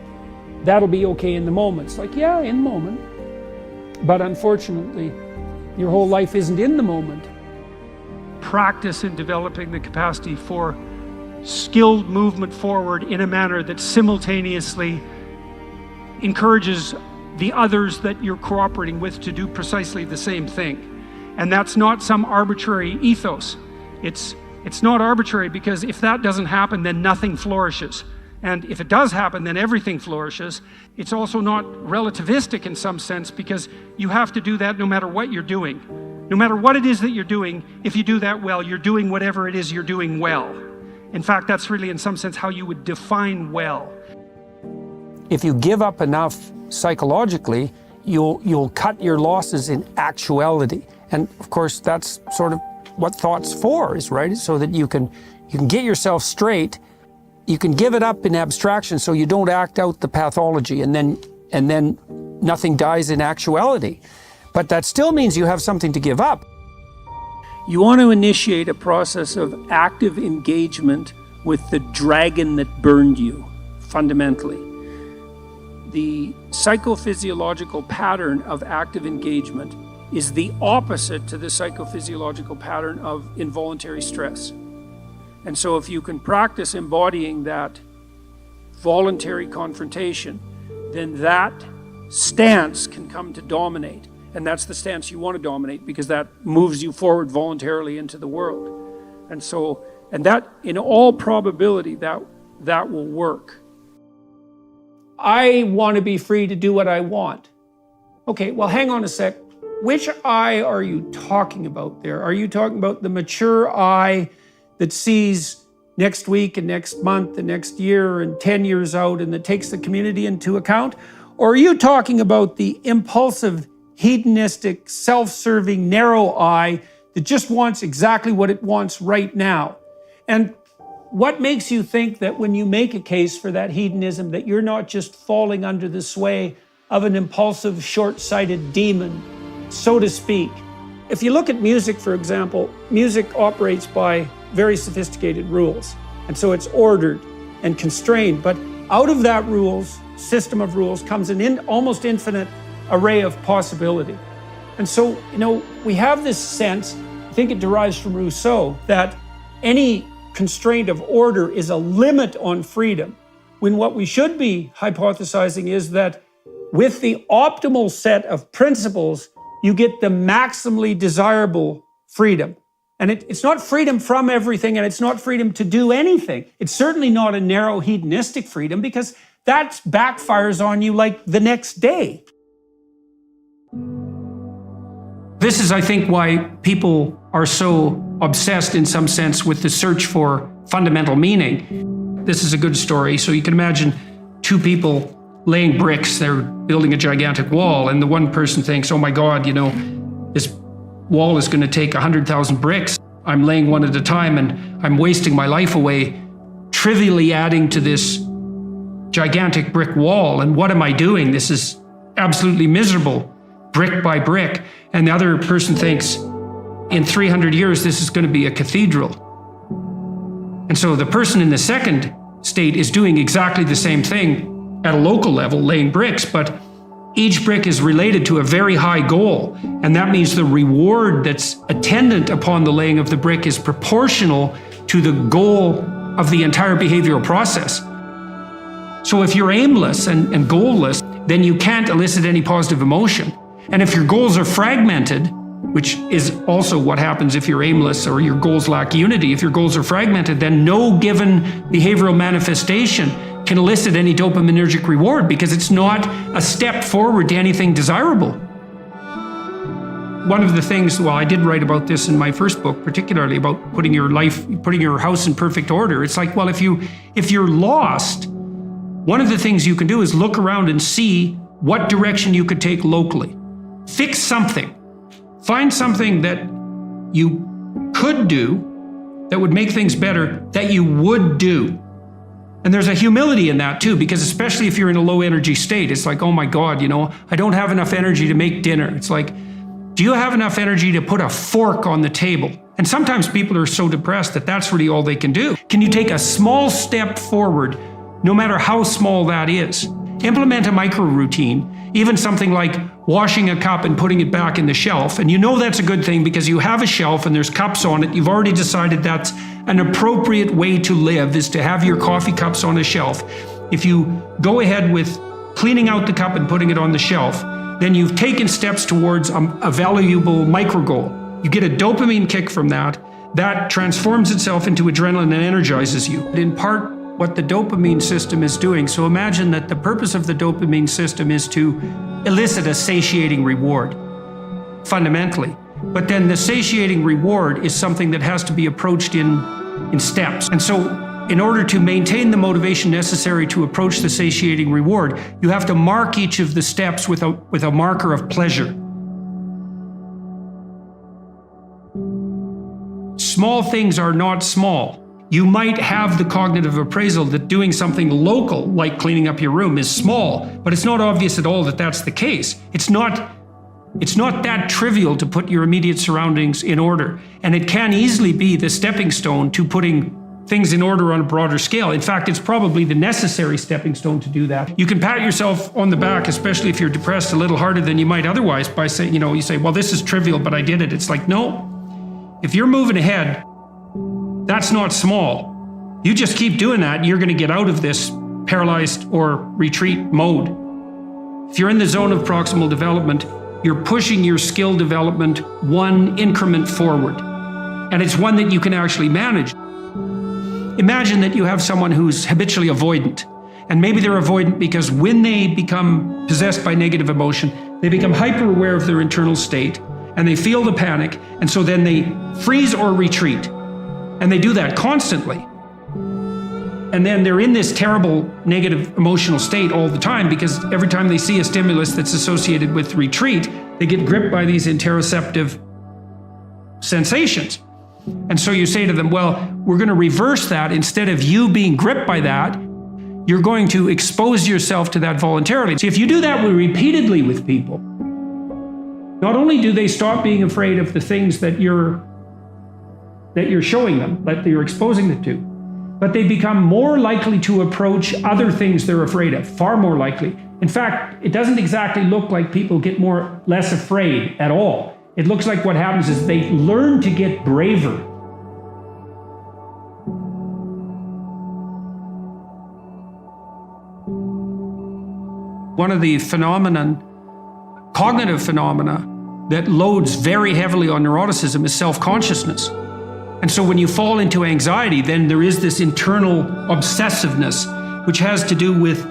that'll be okay in the moment. It's like, yeah, in the moment. But unfortunately, your whole life isn't in the moment. Practice in developing the capacity for skilled movement forward in a manner that simultaneously encourages the others that you're cooperating with to do precisely the same thing. And that's not some arbitrary ethos. It's not arbitrary, because if that doesn't happen, then nothing flourishes. And if it does happen, then everything flourishes. It's also not relativistic in some sense, because you have to do that no matter what you're doing. No matter what it is that you're doing, if you do that well, you're doing whatever it is you're doing well. In fact, that's really in some sense how you would define well. If you give up enough psychologically, you'll cut your losses in actuality. And of course, that's sort of what thought's for, is right, so that you can get yourself straight. You can give it up in abstraction, so you don't act out the pathology, and then nothing dies in actuality. But that still means you have something to give up. You want to initiate a process of active engagement with the dragon that burned you, fundamentally. The psychophysiological pattern of active engagement is the opposite to the psychophysiological pattern of involuntary stress. And so if you can practice embodying that voluntary confrontation, then that stance can come to dominate. And that's the stance you want to dominate, because that moves you forward voluntarily into the world. And that, in all probability, that will work. I want to be free to do what I want. Okay, well, hang on a sec. Which I are you talking about there? Are you talking about the mature I that sees next week and next month and next year and 10 years out, and that takes the community into account? Or are you talking about the impulsive, hedonistic, self-serving, narrow I that just wants exactly what it wants right now? And what makes you think that when you make a case for that hedonism, that you're not just falling under the sway of an impulsive, short-sighted demon, so to speak? If you look at music, for example, music operates by very sophisticated rules. And so it's ordered and constrained. But out of that system of rules comes an almost infinite array of possibility. And so, we have this sense, I think it derives from Rousseau, that any constraint of order is a limit on freedom, when what we should be hypothesizing is that with the optimal set of principles, you get the maximally desirable freedom. And it's not freedom from everything, and it's not freedom to do anything. It's certainly not a narrow hedonistic freedom, because that backfires on you like the next day. This is, I think, why people are so obsessed in some sense with the search for fundamental meaning. This is a good story. So you can imagine two people laying bricks. They're building a gigantic wall, and the one person thinks, oh my God, this wall is going to take 100,000 bricks. I'm laying one at a time, and I'm wasting my life away trivially adding to this gigantic brick wall. And what am I doing? This is absolutely miserable, brick by brick. And the other person thinks, in 300 years, this is going to be a cathedral. And so the person in the second state is doing exactly the same thing at a local level, laying bricks, but each brick is related to a very high goal. And that means the reward that's attendant upon the laying of the brick is proportional to the goal of the entire behavioral process. So if you're aimless and goalless, then you can't elicit any positive emotion. And if your goals are fragmented, which is also what happens if you're aimless or your goals lack unity, if your goals are fragmented, then no given behavioral manifestation can elicit any dopaminergic reward, because it's not a step forward to anything desirable. One of the things, I did write about this in my first book, particularly about putting your house in perfect order. It's like, well, if you're lost, one of the things you can do is look around and see what direction you could take locally. Fix something. Find something that you could do that would make things better, that you would do. And there's a humility in that too, because especially if you're in a low energy state, it's like, oh my God, you know, I don't have enough energy to make dinner. It's like, do you have enough energy to put a fork on the table? And sometimes people are so depressed that that's really all they can do. Can you take a small step forward, no matter how small that is? Implement a micro routine, even something like washing a cup and putting it back in the shelf. And you know that's a good thing because you have a shelf and there's cups on it. You've already decided that's an appropriate way to live, is to have your coffee cups on a shelf. If you go ahead with cleaning out the cup and putting it on the shelf, then you've taken steps towards a valuable micro goal. You get a dopamine kick from that. That transforms itself into adrenaline and energizes you. In part, what the dopamine system is doing. So imagine that the purpose of the dopamine system is to elicit a satiating reward, fundamentally. But then the satiating reward is something that has to be approached in steps. And so in order to maintain the motivation necessary to approach the satiating reward, you have to mark each of the steps with a marker of pleasure. Small things are not small. You might have the cognitive appraisal that doing something local, like cleaning up your room, is small, but it's not obvious at all that that's the case. It's not that trivial to put your immediate surroundings in order. And it can easily be the stepping stone to putting things in order on a broader scale. In fact, it's probably the necessary stepping stone to do that. You can pat yourself on the back, especially if you're depressed, a little harder than you might otherwise by saying, you say, well, this is trivial, but I did it. It's like, no, if you're moving ahead, that's not small. You just keep doing that, and you're going to get out of this paralyzed or retreat mode. If you're in the zone of proximal development, you're pushing your skill development one increment forward. And it's one that you can actually manage. Imagine that you have someone who's habitually avoidant. And maybe they're avoidant because when they become possessed by negative emotion, they become hyper aware of their internal state and they feel the panic. And so then they freeze or retreat. And they do that constantly. And then they're in this terrible negative emotional state all the time because every time they see a stimulus that's associated with retreat, they get gripped by these interoceptive sensations. And so you say to them, well, we're going to reverse that. Instead of you being gripped by that, you're going to expose yourself to that voluntarily. See, if you do that repeatedly with people, not only do they stop being afraid of the things that you're showing them, that you're exposing them to, but they become more likely to approach other things they're afraid of, far more likely. In fact, it doesn't exactly look like people get less afraid at all. It looks like what happens is they learn to get braver. One of the cognitive phenomena that loads very heavily on neuroticism is self-consciousness. And so when you fall into anxiety, then there is this internal obsessiveness, which has to do with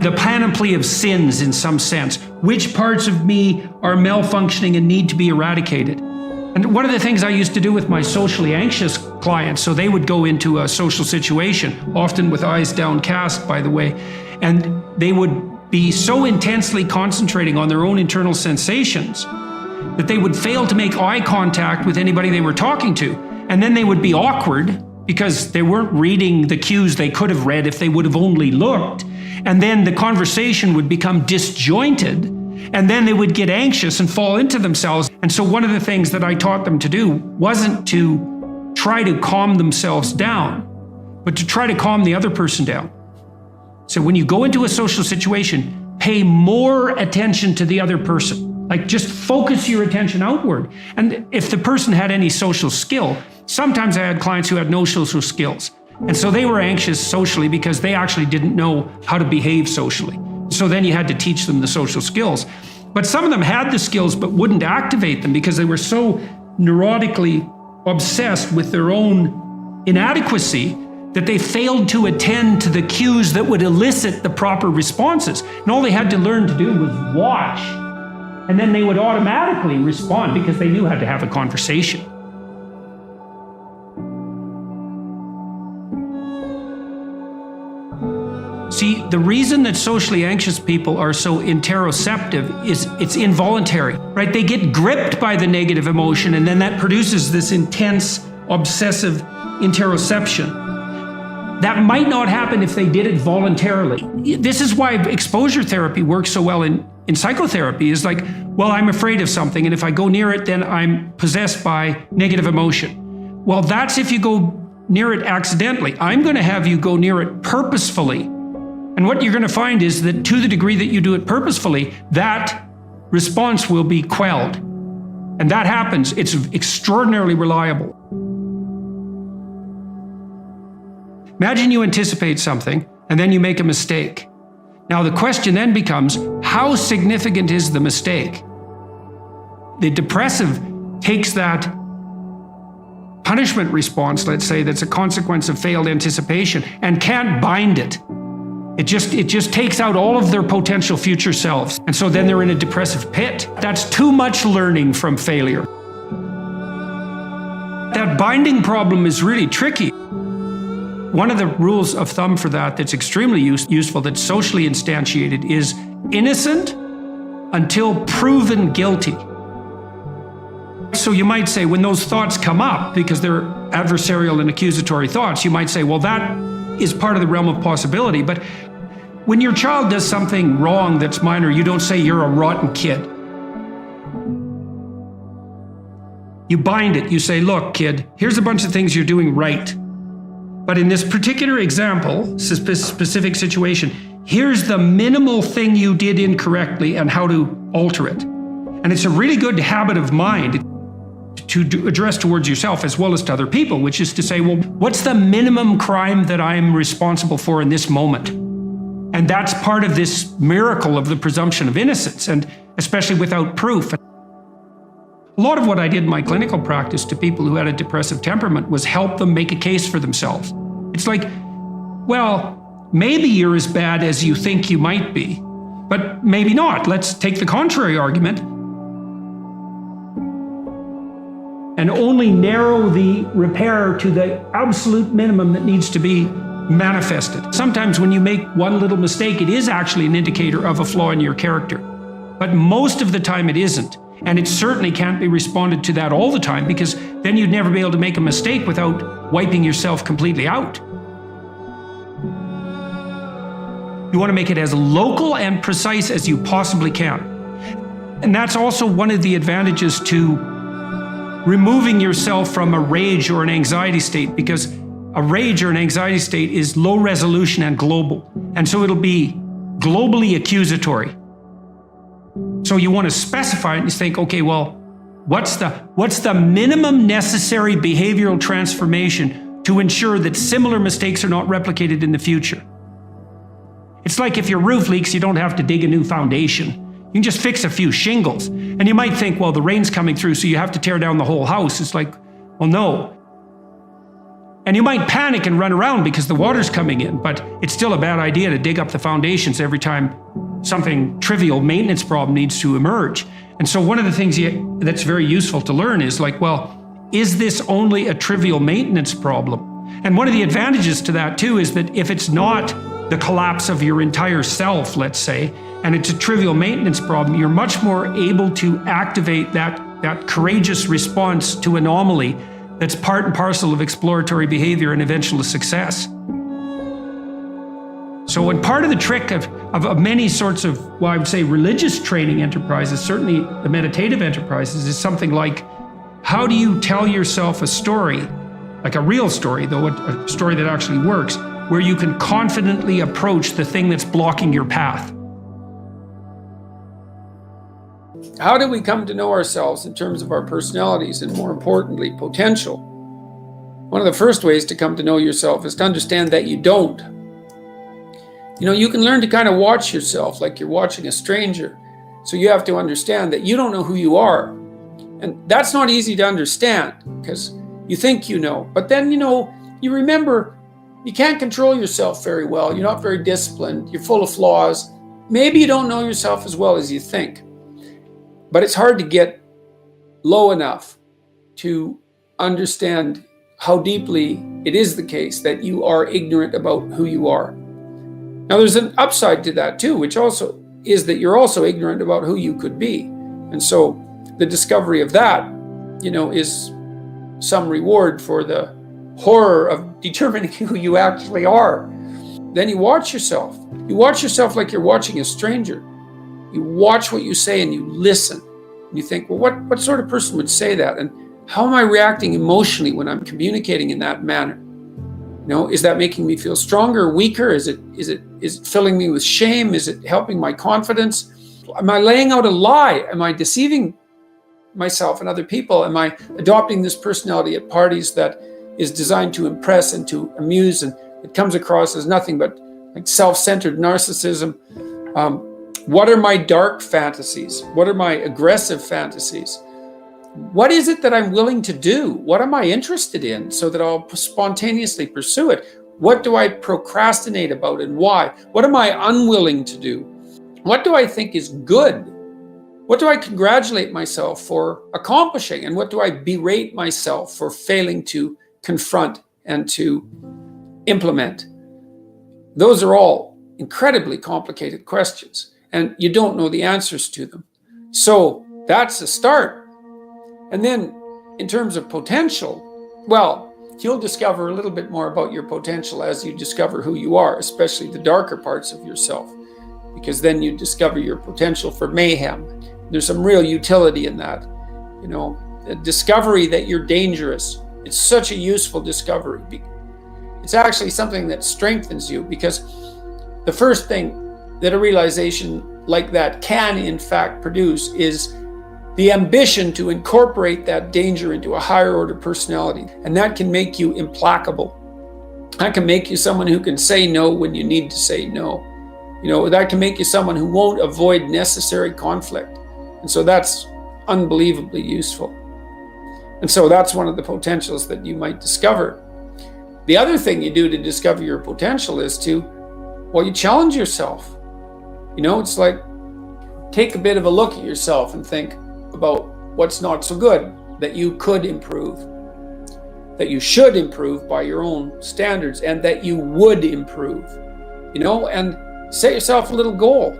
the panoply of sins in some sense. Which parts of me are malfunctioning and need to be eradicated? And one of the things I used to do with my socially anxious clients, so they would go into a social situation, often with eyes downcast, by the way, and they would be so intensely concentrating on their own internal sensations that they would fail to make eye contact with anybody they were talking to. And then they would be awkward because they weren't reading the cues they could have read if they would have only looked. And then the conversation would become disjointed. And then they would get anxious and fall into themselves. And so one of the things that I taught them to do wasn't to try to calm themselves down, but to try to calm the other person down. So when you go into a social situation, pay more attention to the other person. Like just focus your attention outward. And if the person had any social skill, sometimes I had clients who had no social skills. And so they were anxious socially because they actually didn't know how to behave socially. So then you had to teach them the social skills. But some of them had the skills but wouldn't activate them because they were so neurotically obsessed with their own inadequacy that they failed to attend to the cues that would elicit the proper responses. And all they had to learn to do was watch. And then they would automatically respond because they knew how to have a conversation. See, the reason that socially anxious people are so interoceptive is it's involuntary, right? They get gripped by the negative emotion and then that produces this intense, obsessive interoception. That might not happen if they did it voluntarily. This is why exposure therapy works so well in psychotherapy. Is like, well, I'm afraid of something, and if I go near it, then I'm possessed by negative emotion. Well, that's if you go near it accidentally. I'm going to have you go near it purposefully. And what you're going to find is that to the degree that you do it purposefully, that response will be quelled. And that happens. It's extraordinarily reliable. Imagine you anticipate something and then you make a mistake. Now the question then becomes, how significant is the mistake? The depressive takes that punishment response, let's say, that's a consequence of failed anticipation, and can't bind it. It just takes out all of their potential future selves. And so then they're in a depressive pit. That's too much learning from failure. That binding problem is really tricky. One of the rules of thumb for that that's extremely useful, that's socially instantiated, is innocent until proven guilty. So you might say, when those thoughts come up, because they're adversarial and accusatory thoughts, you might say, well, that is part of the realm of possibility. But when your child does something wrong that's minor, you don't say you're a rotten kid. You bind it. You say, look, kid, here's a bunch of things you're doing right. But in this particular example, specific situation, here's the minimal thing you did incorrectly and how to alter it. And it's a really good habit of mind to address towards yourself as well as to other people, which is to say, well, what's the minimum crime that I'm responsible for in this moment? And that's part of this miracle of the presumption of innocence, and especially without proof. A lot of what I did in my clinical practice to people who had a depressive temperament was help them make a case for themselves. It's like, well, maybe you're as bad as you think you might be, but maybe not. Let's take the contrary argument and only narrow the repair to the absolute minimum that needs to be manifested. Sometimes when you make one little mistake, it is actually an indicator of a flaw in your character. But most of the time it isn't. And it certainly can't be responded to that all the time, because then you'd never be able to make a mistake without wiping yourself completely out. You want to make it as local and precise as you possibly can. And that's also one of the advantages to removing yourself from a rage or an anxiety state, because a rage or an anxiety state is low resolution and global. And so it'll be globally accusatory. So you want to specify it and you think, okay, well, what's the minimum necessary behavioral transformation to ensure that similar mistakes are not replicated in the future? It's like if your roof leaks, you don't have to dig a new foundation. You can just fix a few shingles. And you might think, well, the rain's coming through, so you have to tear down the whole house. It's like, well, no. And you might panic and run around because the water's coming in, but it's still a bad idea to dig up the foundations every time something trivial maintenance problem needs to emerge. And so one of the things that's very useful to learn is like, well, is this only a trivial maintenance problem? And one of the advantages to that too is that if it's not the collapse of your entire self, let's say, and it's a trivial maintenance problem, you're much more able to activate that courageous response to anomaly that's part and parcel of exploratory behavior and eventual success. So, and part of the trick of many sorts of, well, I would say religious training enterprises, certainly the meditative enterprises, is something like, how do you tell yourself a story, like a real story, though a story that actually works, where you can confidently approach the thing that's blocking your path? How do we come to know ourselves in terms of our personalities and, more importantly, potential? One of the first ways to come to know yourself is to understand that you don't. You know, you can learn to kind of watch yourself like you're watching a stranger. So you have to understand that you don't know who you are. And that's not easy to understand because you think you know. But then, you know, you remember you can't control yourself very well. You're not very disciplined. You're full of flaws. Maybe you don't know yourself as well as you think. But it's hard to get low enough to understand how deeply it is the case that you are ignorant about who you are. Now, there's an upside to that too, which also is that you're also ignorant about who you could be. And so the discovery of that, you know, is some reward for the horror of determining who you actually are. Then you watch yourself. You watch yourself like you're watching a stranger. You watch what you say and you listen. And you think, well, what sort of person would say that? And how am I reacting emotionally when I'm communicating in that manner? You know, is that making me feel stronger, weaker? Is it filling me with shame? Is it helping my confidence? Am I laying out a lie? Am I deceiving myself and other people? Am I adopting this personality at parties that is designed to impress and to amuse, and it comes across as nothing but like self-centered narcissism? What are my dark fantasies? What are my aggressive fantasies? What is it that I'm willing to do? What am I interested in so that I'll spontaneously pursue it? What do I procrastinate about and why? What am I unwilling to do? What do I think is good? What do I congratulate myself for accomplishing? And what do I berate myself for failing to confront and to implement? Those are all incredibly complicated questions, and you don't know the answers to them. So that's a start. And then in terms of potential, well, you'll discover a little bit more about your potential as you discover who you are, especially the darker parts of yourself, because then you discover your potential for mayhem. There's some real utility in that. You know, the discovery that you're dangerous. It's such a useful discovery. It's actually something that strengthens you, because the first thing that a realization like that can in fact produce is the ambition to incorporate that danger into a higher order personality. And that can make you implacable. That can make you someone who can say no when you need to say no. You know, that can make you someone who won't avoid necessary conflict. And so that's unbelievably useful. And so that's one of the potentials that you might discover. The other thing you do to discover your potential is to, well, you challenge yourself. You know, it's like, take a bit of a look at yourself and think about what's not so good that you could improve, that you should improve by your own standards, and that you would improve, you know, and set yourself a little goal.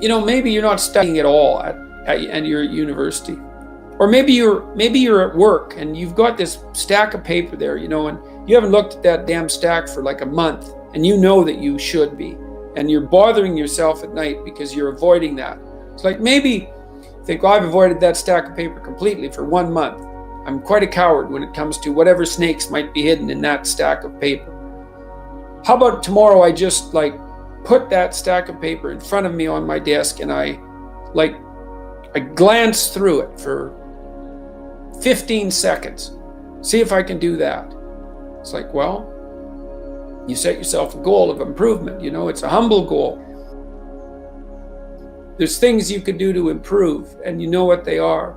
You know, maybe you're not studying at all at your university, or maybe you're at work and you've got this stack of paper there, you know, and you haven't looked at that damn stack for like a month, and you know that you should be, and you're bothering yourself at night because you're avoiding that. It's like, maybe think, well, I've avoided that stack of paper completely for 1 month. I'm quite a coward when it comes to whatever snakes might be hidden in that stack of paper. How about tomorrow I just put that stack of paper in front of me on my desk, and I glance through it for 15 seconds. See if I can do that. It's like, well, you set yourself a goal of improvement. You know, it's a humble goal. There's things you could do to improve, and you know what they are.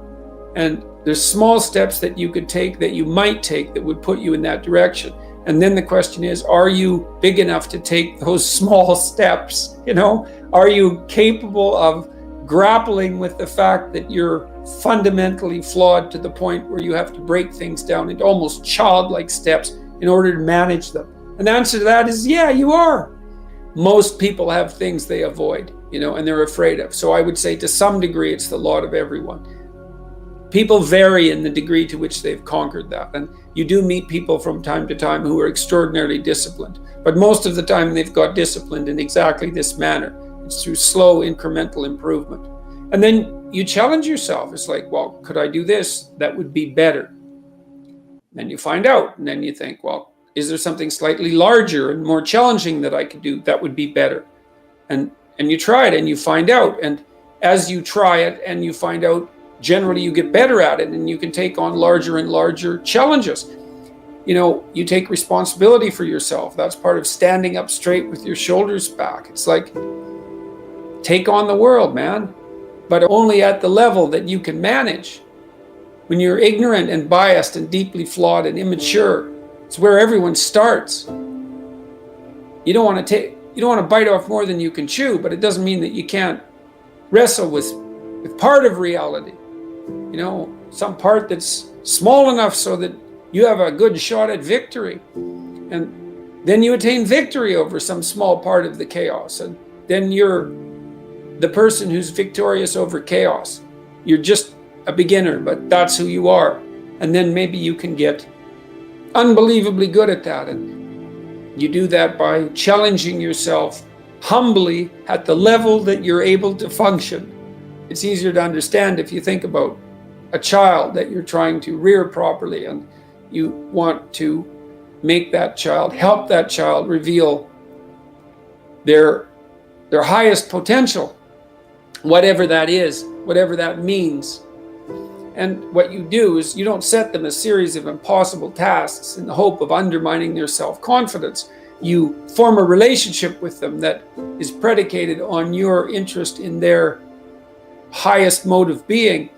And there's small steps that you could take, that you might take, that would put you in that direction. And then the question is, are you big enough to take those small steps? You know, are you capable of grappling with the fact that you're fundamentally flawed to the point where you have to break things down into almost childlike steps in order to manage them? And the answer to that is, yeah, you are. Most people have things they avoid, you know, and they're afraid of. So I would say to some degree, it's the lot of everyone. People vary in the degree to which they've conquered that. And you do meet people from time to time who are extraordinarily disciplined. But most of the time they've got disciplined in exactly this manner. It's through slow incremental improvement. And then you challenge yourself. It's like, well, could I do this? That would be better. Then you find out, and then you think, well, is there something slightly larger and more challenging that I could do that would be better? And you try it and you find out. And as you try it and you find out, generally you get better at it, and you can take on larger and larger challenges. You know, you take responsibility for yourself. That's part of standing up straight with your shoulders back. It's like, take on the world, man, but only at the level that you can manage. When you're ignorant and biased and deeply flawed and immature, it's where everyone starts. You don't want to bite off more than you can chew, but it doesn't mean that you can't wrestle with part of reality. You know, some part that's small enough so that you have a good shot at victory. And then you attain victory over some small part of the chaos. And then you're the person who's victorious over chaos. You're just a beginner, but that's who you are. And then maybe you can get unbelievably good at that. And you do that by challenging yourself humbly at the level that you're able to function. It's easier to understand if you think about a child that you're trying to rear properly, and you want to make that child, help that child reveal their highest potential, whatever that is, whatever that means. And what you do is you don't set them a series of impossible tasks in the hope of undermining their self-confidence. You form a relationship with them that is predicated on your interest in their highest mode of being.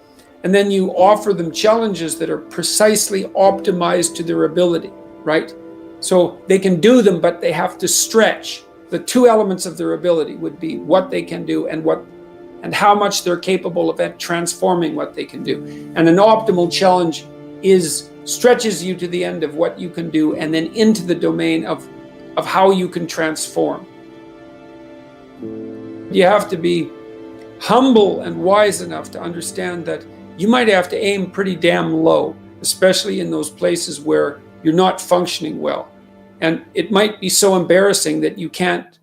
And then you offer them challenges that are precisely optimized to their ability, right? So they can do them, but they have to stretch. The two elements of their ability would be what they can do and how much they're capable of transforming what they can do. And an optimal challenge stretches you to the end of what you can do and then into the domain of how you can transform. You have to be humble and wise enough to understand that you might have to aim pretty damn low, especially in those places where you're not functioning well. And it might be so embarrassing that you can't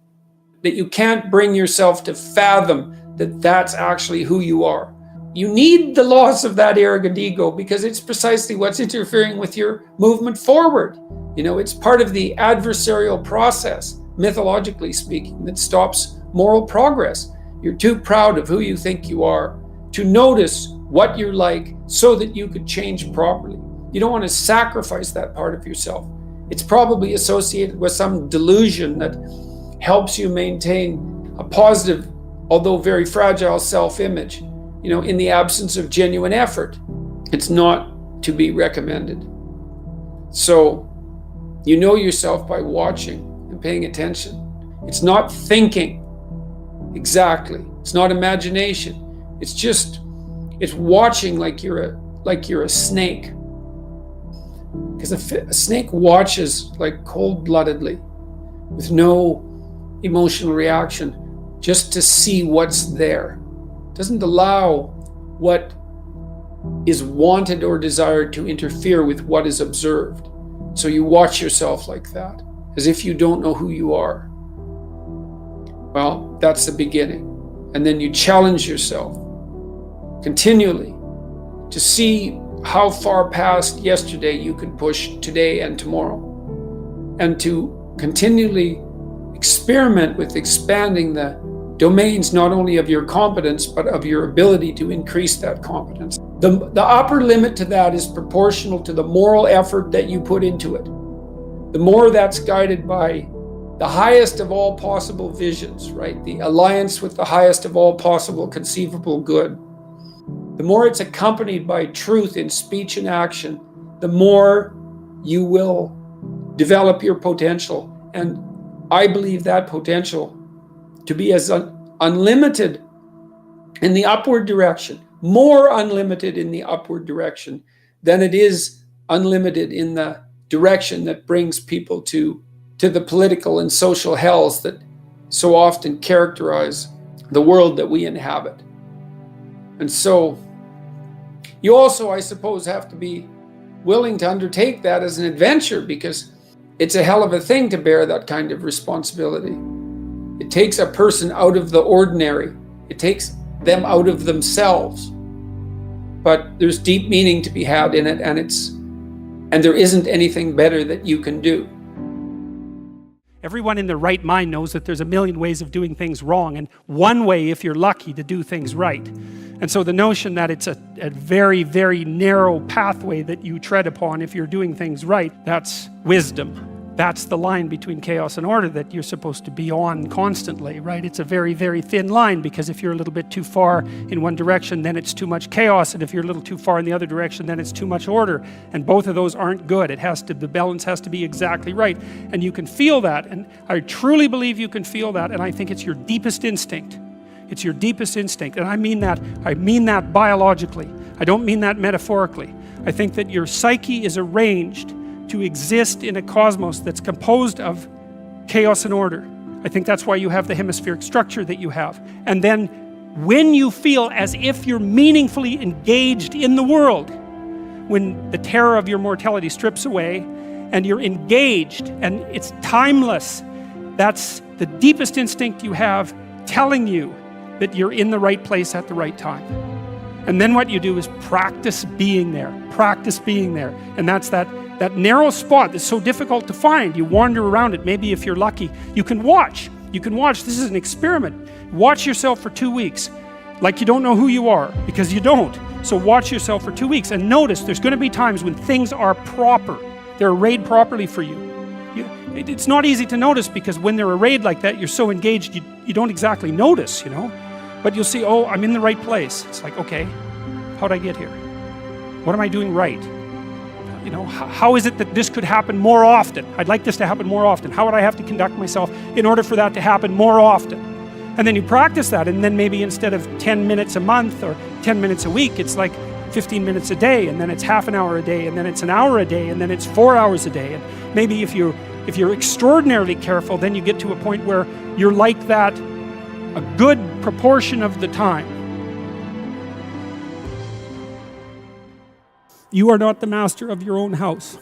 bring yourself to fathom that that's actually who you are. You need the loss of that arrogant ego because it's precisely what's interfering with your movement forward. You know, it's part of the adversarial process, mythologically speaking, that stops moral progress. You're too proud of who you think you are to notice what you're like so that you could change properly. You don't want to sacrifice that part of yourself. It's probably associated with some delusion that helps you maintain a positive, although very fragile self-image, in the absence of genuine effort. It's not to be recommended. So you know yourself by watching and paying attention. It's not thinking exactly. It's not imagination. It's watching like you're a snake. Because a snake watches like cold-bloodedly with no emotional reaction just to see what's there. It doesn't allow what is wanted or desired to interfere with what is observed. So you watch yourself like that, as if you don't know who you are. Well, that's the beginning. And then you challenge yourself continually to see how far past yesterday you can push today and tomorrow, and to continually experiment with expanding the domains not only of your competence but of your ability to increase that competence. The upper limit to that is proportional to the moral effort that you put into it. The more that's guided by the highest of all possible visions, right? The alliance with the highest of all possible conceivable good. The more it's accompanied by truth in speech and action, the more you will develop your potential. And I believe that potential to be as unlimited in the upward direction, more unlimited in the upward direction than it is unlimited in the direction that brings people to the political and social hells that so often characterize the world that we inhabit. And so you also, I suppose, have to be willing to undertake that as an adventure, because it's a hell of a thing to bear that kind of responsibility. It takes a person out of the ordinary. It takes them out of themselves. But there's deep meaning to be had in it, and there isn't anything better that you can do. Everyone in their right mind knows that there's a million ways of doing things wrong, and one way, if you're lucky, to do things right. And so the notion that it's a very, very narrow pathway that you tread upon if you're doing things right, that's wisdom. That's the line between chaos and order that you're supposed to be on constantly, right? It's a very, very thin line, because if you're a little bit too far in one direction, then it's too much chaos, and if you're a little too far in the other direction, then it's too much order. And both of those aren't good. The balance has to be exactly right. And you can feel that, and I truly believe you can feel that, and I think it's your deepest instinct. It's your deepest instinct, and I mean that biologically. I don't mean that metaphorically. I think that your psyche is arranged to exist in a cosmos that's composed of chaos and order. I think that's why you have the hemispheric structure that you have. And then when you feel as if you're meaningfully engaged in the world, when the terror of your mortality strips away and you're engaged, and it's timeless. That's the deepest instinct you have telling you that you're in the right place at the right time. And then what you do is practice being there. Practice being there. And that's that narrow spot that's so difficult to find. You wander around it. Maybe if you're lucky, you can watch. You can watch. This is an experiment. Watch yourself for 2 weeks. Like you don't know who you are, because you don't. So watch yourself for 2 weeks and notice there's going to be times when things are proper. They're arrayed properly for you. It's not easy to notice, because when they're arrayed like that, you're so engaged, you don't exactly notice, But you'll see, oh, I'm in the right place. It's like, okay, how'd I get here? What am I doing right? How is it that this could happen more often? I'd like this to happen more often. How would I have to conduct myself in order for that to happen more often? And then you practice that, and then maybe instead of 10 minutes a month or 10 minutes a week, it's like 15 minutes a day, and then it's half an hour a day, and then it's an hour a day, and then it's 4 hours a day. And maybe if you're extraordinarily careful, then you get to a point where you're like that a good proportion of the time. You are not the master of your own house.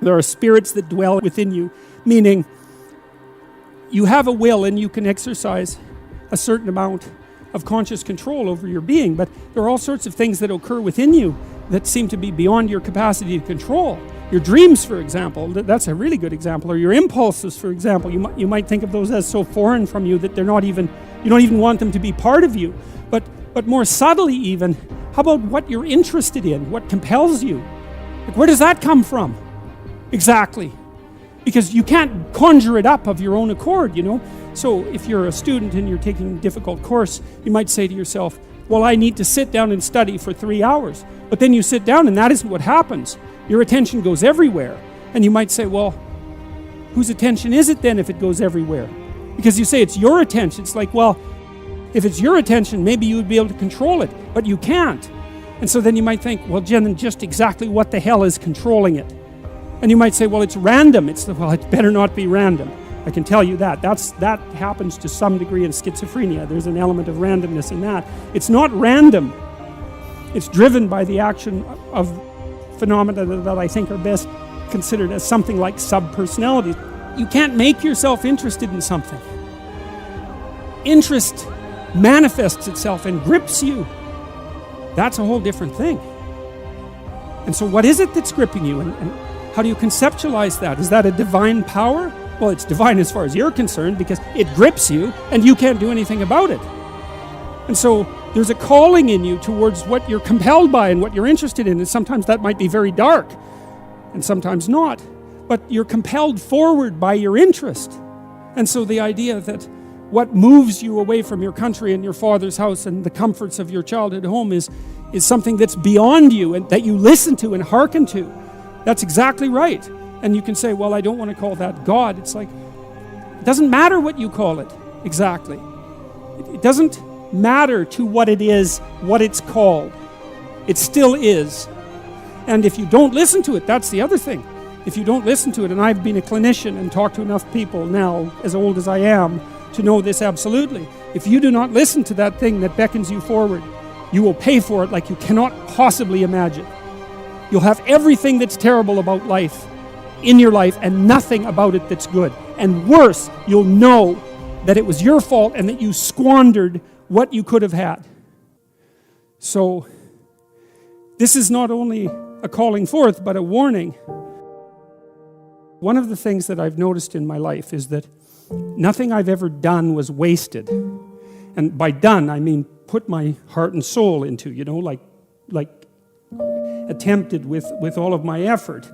There are spirits that dwell within you, meaning you have a will and you can exercise a certain amount of conscious control over your being, but there are all sorts of things that occur within you that seem to be beyond your capacity to control. Your dreams, for example, that's a really good example, or your impulses, for example. You might think of those as so foreign from you that you don't even want them to be part of you. But more subtly even, how about what you're interested in, what compels you? Like, where does that come from? Exactly. Because you can't conjure it up of your own accord, So if you're a student and you're taking a difficult course, you might say to yourself, well, I need to sit down and study for 3 hours. But then you sit down and that isn't what happens. Your attention goes everywhere. And you might say, well, whose attention is it then if it goes everywhere? Because you say it's your attention. It's like, well, if it's your attention, maybe you would be able to control it, but you can't. And so then you might think, well, Jen, just exactly what the hell is controlling it? And you might say, well, it's random. Well, it better not be random. I can tell you that. That happens to some degree in schizophrenia. There's an element of randomness in that. It's not random. It's driven by the action of phenomena that I think are best considered as something like subpersonalities. You can't make yourself interested in something. Interest manifests itself and grips you. That's a whole different thing. And so what is it that's gripping you? And how do you conceptualize that? Is that a divine power? Well, it's divine as far as you're concerned, because it grips you and you can't do anything about it. And so there's a calling in you towards what you're compelled by and what you're interested in. And sometimes that might be very dark and sometimes not. But you're compelled forward by your interest. And so the idea that what moves you away from your country and your father's house and the comforts of your childhood home is something that's beyond you and that you listen to and hearken to. That's exactly right. And you can say, well, I don't want to call that God. It's like, it doesn't matter what you call it exactly. It doesn't matter to what it is, what it's called. It still is. And if you don't listen to it, that's the other thing. If you don't listen to it, and I've been a clinician and talked to enough people now, as old as I am, to know this absolutely. If you do not listen to that thing that beckons you forward, you will pay for it like you cannot possibly imagine. You'll have everything that's terrible about life in your life and nothing about it that's good. And worse, you'll know that it was your fault and that you squandered what you could have had. So, this is not only a calling forth, but a warning. One of the things that I've noticed in my life is that nothing I've ever done was wasted. And by done, I mean put my heart and soul into, like attempted with all of my effort.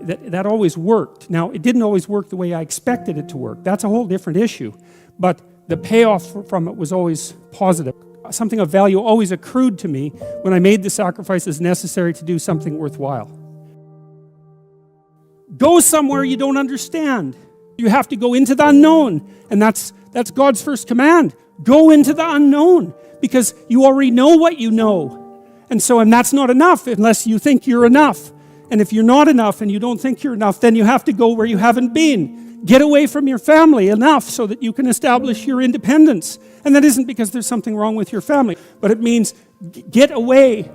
That always worked. Now, it didn't always work the way I expected it to work. That's a whole different issue. But the payoff from it was always positive. Something of value always accrued to me when I made the sacrifices necessary to do something worthwhile. Go somewhere you don't understand. You have to go into the unknown. And that's God's first command. Go into the unknown. Because you already know what you know. And that's not enough unless you think you're enough. And if you're not enough and you don't think you're enough, then you have to go where you haven't been. Get away from your family enough so that you can establish your independence. And that isn't because there's something wrong with your family, but it means get away.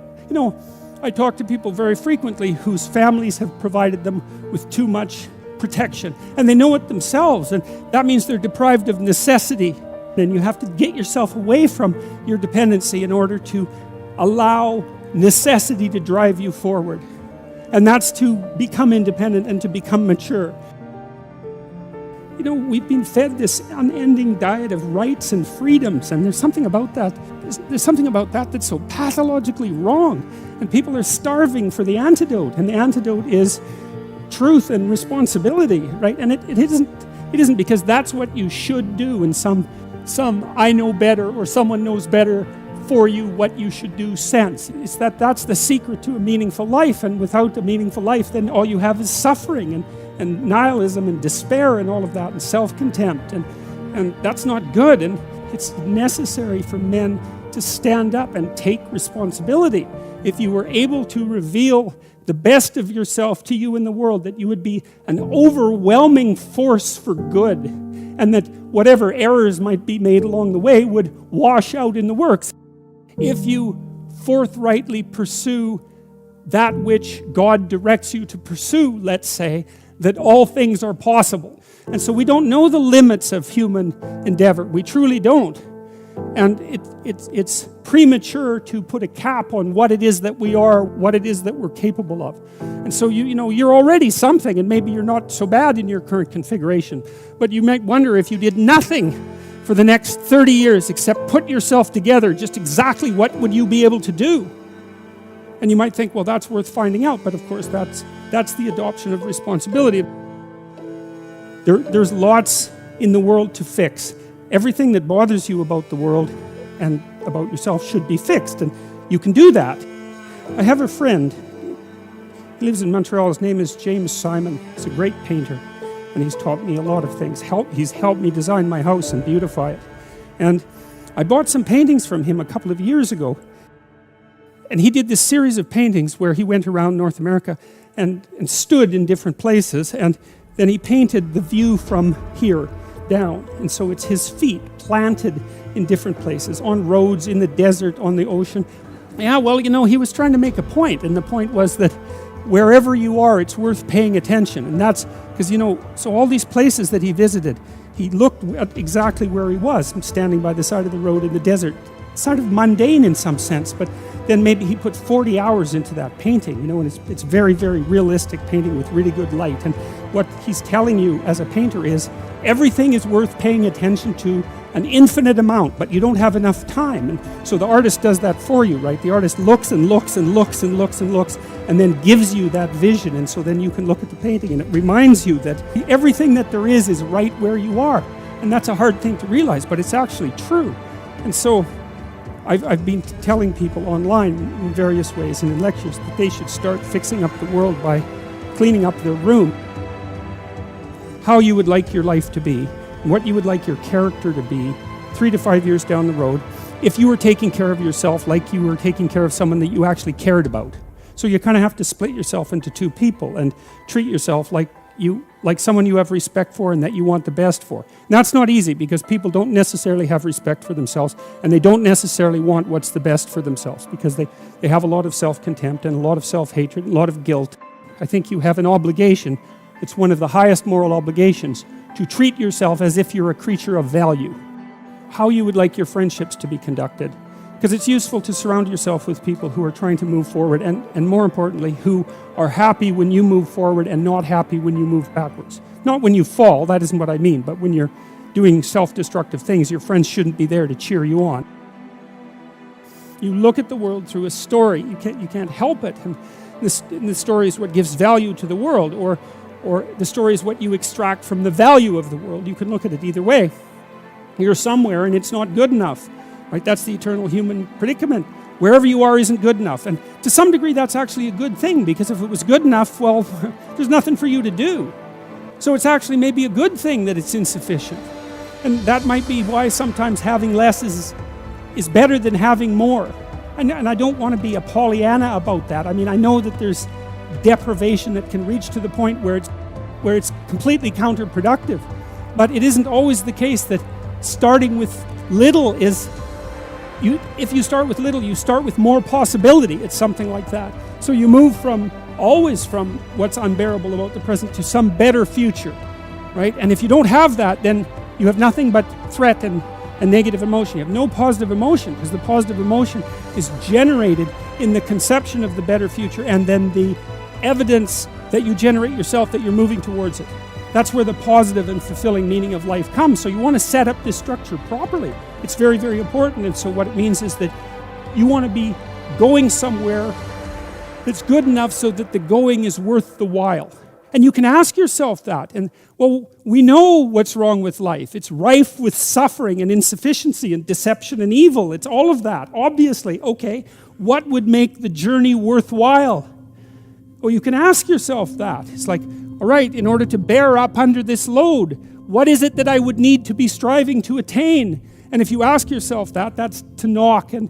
I talk to people very frequently whose families have provided them with too much protection, and they know it themselves, and that means they're deprived of necessity. And you have to get yourself away from your dependency in order to allow necessity to drive you forward. And that's to become independent and to become mature. You know, we've been fed this unending diet of rights and freedoms, and there's something about that. There's something about that that's so pathologically wrong. And people are starving for the antidote, and the antidote is truth and responsibility, right? And it isn't because that's what you should do, and some I know better or someone knows better for you what you should do sense. It's that's the secret to a meaningful life, and without a meaningful life, then all you have is suffering and nihilism and despair and all of that, and self-contempt, and that's not good. And it's necessary for men to stand up and take responsibility. If you were able to reveal the best of yourself to you in the world, that you would be an overwhelming force for good, and that whatever errors might be made along the way would wash out in the works. If you forthrightly pursue that which God directs you to pursue, let's say, that all things are possible. And so we don't know the limits of human endeavor. We truly don't. And it's premature to put a cap on what it is that we are, what it is that we're capable of. And so you know, you're already something, and maybe you're not so bad in your current configuration. But you might wonder, if you did nothing for the next 30 years except put yourself together, just exactly what would you be able to do? And you might think, well, that's worth finding out. But of course, that's the adoption of responsibility. There's lots in the world to fix. Everything that bothers you about the world and about yourself should be fixed, and you can do that. I have a friend. He lives in Montreal. His name is James Simon. He's a great painter, and he's taught me a lot of things. He's helped me design my house and beautify it. And I bought some paintings from him a couple of years ago. And he did this series of paintings where he went around North America and stood in different places, and then he painted the view from here down. And so it's his feet planted in different places, on roads, in the desert, on the ocean. Yeah, well, you know, he was trying to make a point, and the point was that wherever you are, it's worth paying attention. And that's because, you know, so all these places that he visited, he looked at exactly where he was, standing by the side of the road in the desert. Sort of mundane in some sense, but then maybe he put 40 hours into that painting, you know, and it's very, very realistic painting with really good light. And what he's telling you as a painter is everything is worth paying attention to an infinite amount, but you don't have enough time. And so the artist does that for you, right? The artist looks and looks and looks and looks and looks, and then gives you that vision. And so then you can look at the painting, and it reminds you that everything that there is right where you are. And that's a hard thing to realize, but it's actually true. And so I've been telling people online in various ways and in lectures that they should start fixing up the world by cleaning up their room. How you would like your life to be, what you would like your character to be 3 to 5 years down the road, if you were taking care of yourself like you were taking care of someone that you actually cared about. So you kind of have to split yourself into two people and treat yourself like someone you have respect for and that you want the best for. And that's not easy, because people don't necessarily have respect for themselves, and they don't necessarily want what's the best for themselves, because they have a lot of self-contempt and a lot of self-hatred, and a lot of guilt. I think you have an obligation. It's one of the highest moral obligations to treat yourself as if you're a creature of value. How you would like your friendships to be conducted. Because it's useful to surround yourself with people who are trying to move forward, and more importantly, who are happy when you move forward and not happy when you move backwards. Not when you fall, that isn't what I mean, but when you're doing self-destructive things, your friends shouldn't be there to cheer you on. You look at the world through a story. You can't help it. And the story is what gives value to the world, or the story is what you extract from the value of the world. You can look at it either way. You're somewhere and it's not good enough. Right? That's the eternal human predicament. Wherever you are isn't good enough. And to some degree, that's actually a good thing, because if it was good enough, well, there's nothing for you to do. So it's actually maybe a good thing that it's insufficient. And that might be why sometimes having less is better than having more. And I don't want to be a Pollyanna about that. I mean, I know that there's deprivation that can reach to the point where it's completely counterproductive. But it isn't always the case that starting with little is if you start with little, you start with more possibility. It's something like that. So you move always from what's unbearable about the present to some better future, right? And if you don't have that, then you have nothing but threat and negative emotion. You have no positive emotion, because the positive emotion is generated in the conception of the better future and then the evidence that you generate yourself that you're moving towards it. That's where the positive and fulfilling meaning of life comes. So you want to set up this structure properly. It's very, very important. And so what it means is that you want to be going somewhere that's good enough so that the going is worth the while. And you can ask yourself that. And well, we know what's wrong with life. It's rife with suffering and insufficiency and deception and evil. It's all of that, obviously. Okay, what would make the journey worthwhile? Well, you can ask yourself that. It's like, all right, in order to bear up under this load, what is it that I would need to be striving to attain? And if you ask yourself that, that's to knock and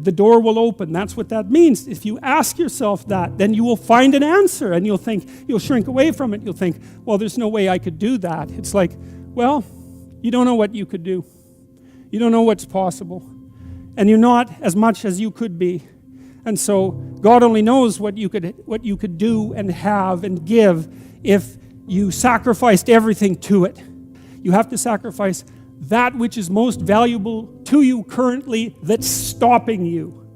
the door will open. That's what that means. If you ask yourself that, then you will find an answer and you'll shrink away from it. You'll think, well, there's no way I could do that. It's like, well, you don't know what you could do. You don't know what's possible. And you're not as much as you could be. And so God only knows what you could do and have and give if you sacrificed everything to it. You have to sacrifice that which is most valuable to you currently that's stopping you.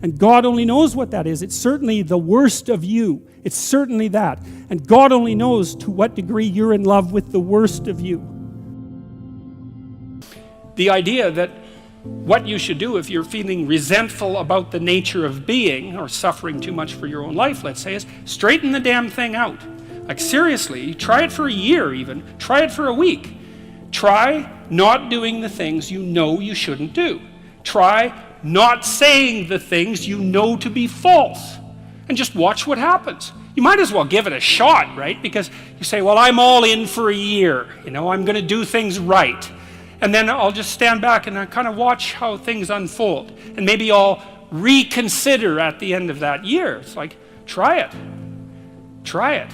And God only knows what that is. It's certainly the worst of you. It's certainly that. And God only knows to what degree you're in love with the worst of you. The idea that what you should do if you're feeling resentful about the nature of being or suffering too much for your own life, let's say, is straighten the damn thing out. Like seriously, try it for a year even. Try it for a week. Try not doing the things you know you shouldn't do. Try not saying the things you know to be false. And just watch what happens. You might as well give it a shot, right? Because you say, well, I'm all in for a year. I'm going to do things right. And then I'll just stand back and I kind of watch how things unfold. And maybe I'll reconsider at the end of that year. It's like, try it. Try it.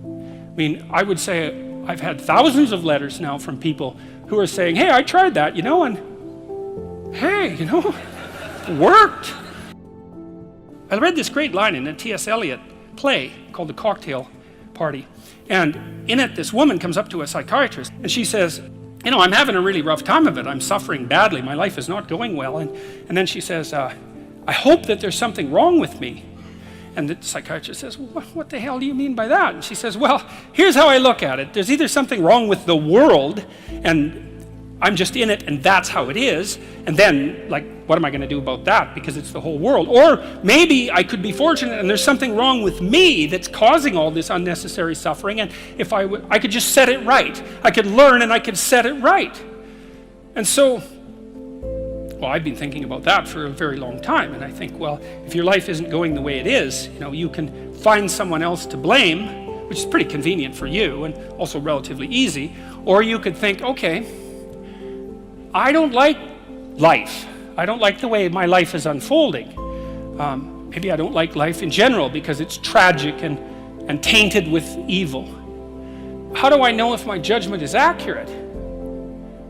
I mean, I would say I've had thousands of letters now from people who are saying, hey, I tried that, and hey, it worked. I read this great line in a T.S. Eliot play called The Cocktail Party. And in it, this woman comes up to a psychiatrist and she says, I'm having a really rough time of it. I'm suffering badly. My life is not going well. And then she says, I hope that there's something wrong with me. And the psychiatrist says, well, what the hell do you mean by that? And she says, well, here's how I look at it. There's either something wrong with the world, and I'm just in it, and that's how it is. And then, what am I going to do about that? Because it's the whole world. Or maybe I could be fortunate, and there's something wrong with me that's causing all this unnecessary suffering. And if I could just set it right. I could learn, and I could set it right. And so, I've been thinking about that for a very long time, and I think, well, if your life isn't going the way it is, you can find someone else to blame, which is pretty convenient for you and also relatively easy, or you could think, okay, I don't like life. I don't like the way my life is unfolding. Maybe I don't like life in general because it's tragic and tainted with evil. How do I know if my judgment is accurate?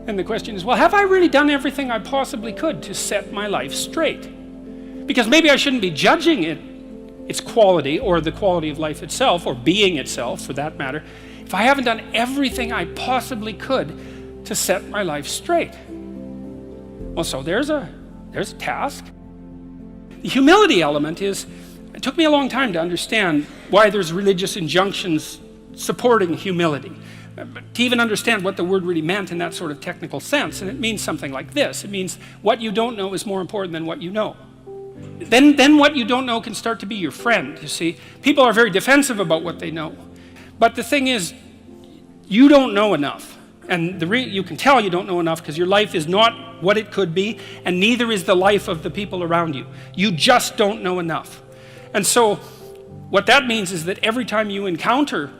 And the question is, well, have I really done everything I possibly could to set my life straight? Because maybe I shouldn't be judging its quality or the quality of life itself or being itself for that matter if I haven't done everything I possibly could to set my life straight. Well, so there's a task. The humility element is, it took me a long time to understand why there's religious injunctions supporting humility. To even understand what the word really meant in that sort of technical sense. And it means something like this. It means what you don't know is more important than what you know. Then what you don't know can start to be your friend, you see. People are very defensive about what they know. But the thing is, you don't know enough. And you can tell you don't know enough because your life is not what it could be, and neither is the life of the people around you. You just don't know enough. And so what that means is that every time you encounter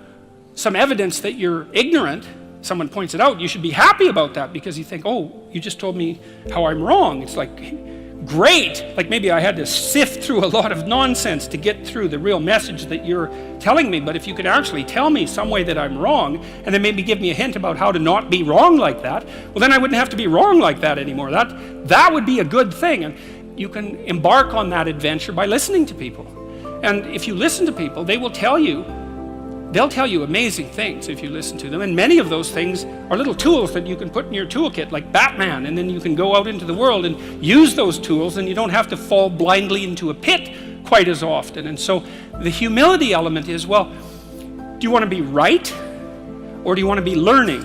some evidence that you're ignorant, someone points it out, you should be happy about that because you think, oh, you just told me how I'm wrong. It's like great. Like maybe I had to sift through a lot of nonsense to get through the real message that you're telling me. But if you could actually tell me some way that I'm wrong, and then maybe give me a hint about how to not be wrong like that, well, then I wouldn't have to be wrong like that anymore. That would be a good thing. And you can embark on that adventure by listening to people. And if you listen to people, they'll tell you amazing things if you listen to them. And many of those things are little tools that you can put in your toolkit, like Batman, and then you can go out into the world and use those tools, and you don't have to fall blindly into a pit quite as often. And so the humility element is, well, do you want to be right, or do you want to be learning?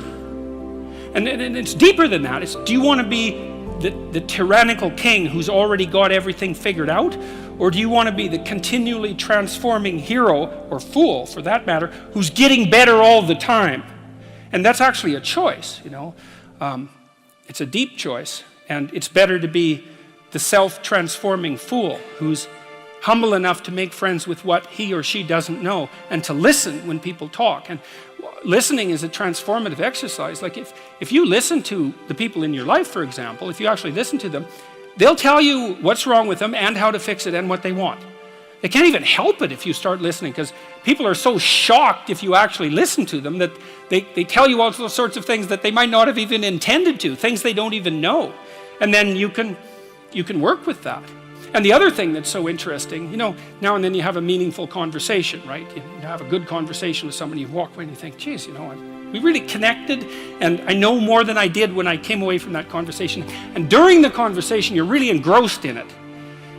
And it's deeper than that. It's, do you want to be the tyrannical king who's already got everything figured out? Or do you want to be the continually transforming hero, or fool for that matter, who's getting better all the time? And that's actually a choice, you know. It's a deep choice, and it's better to be the self-transforming fool who's humble enough to make friends with what he or she doesn't know, and to listen when people talk. And listening is a transformative exercise. Like if you listen to the people in your life, for example, if you actually listen to them, they'll tell you what's wrong with them and how to fix it and what they want. They can't even help it if you start listening, because people are so shocked if you actually listen to them that they tell you all sorts of things that they might not have even intended to, things they don't even know. And then you can work with that. And the other thing that's so interesting, you know, now and then you have a meaningful conversation, right? You have a good conversation with somebody, you walk away and you think, geez, you know, we really connected, and I know more than I did when I came away from that conversation. And during the conversation, you're really engrossed in it.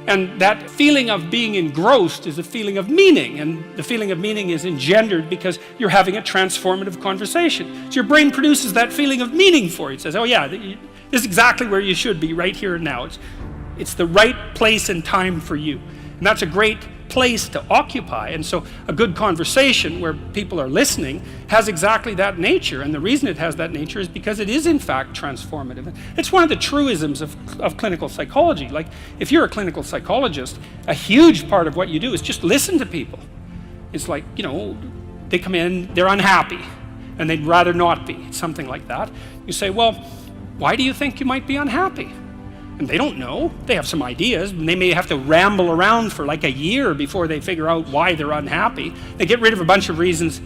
And that feeling of being engrossed is a feeling of meaning, and the feeling of meaning is engendered because you're having a transformative conversation. So your brain produces that feeling of meaning for you. It says, oh yeah, this is exactly where you should be right here and now. It's the right place and time for you. And that's a great place to occupy. And so a good conversation where people are listening has exactly that nature. And the reason it has that nature is because it is in fact transformative. It's one of the truisms of clinical psychology. Like if you're a clinical psychologist, a huge part of what you do is just listen to people. It's like, you know, they come in, they're unhappy, and they'd rather not be, something like that. You say, well, why do you think you might be unhappy? And they don't know. They have some ideas, and they may have to ramble around for like a year before they figure out why they're unhappy. They get rid of a bunch of reasons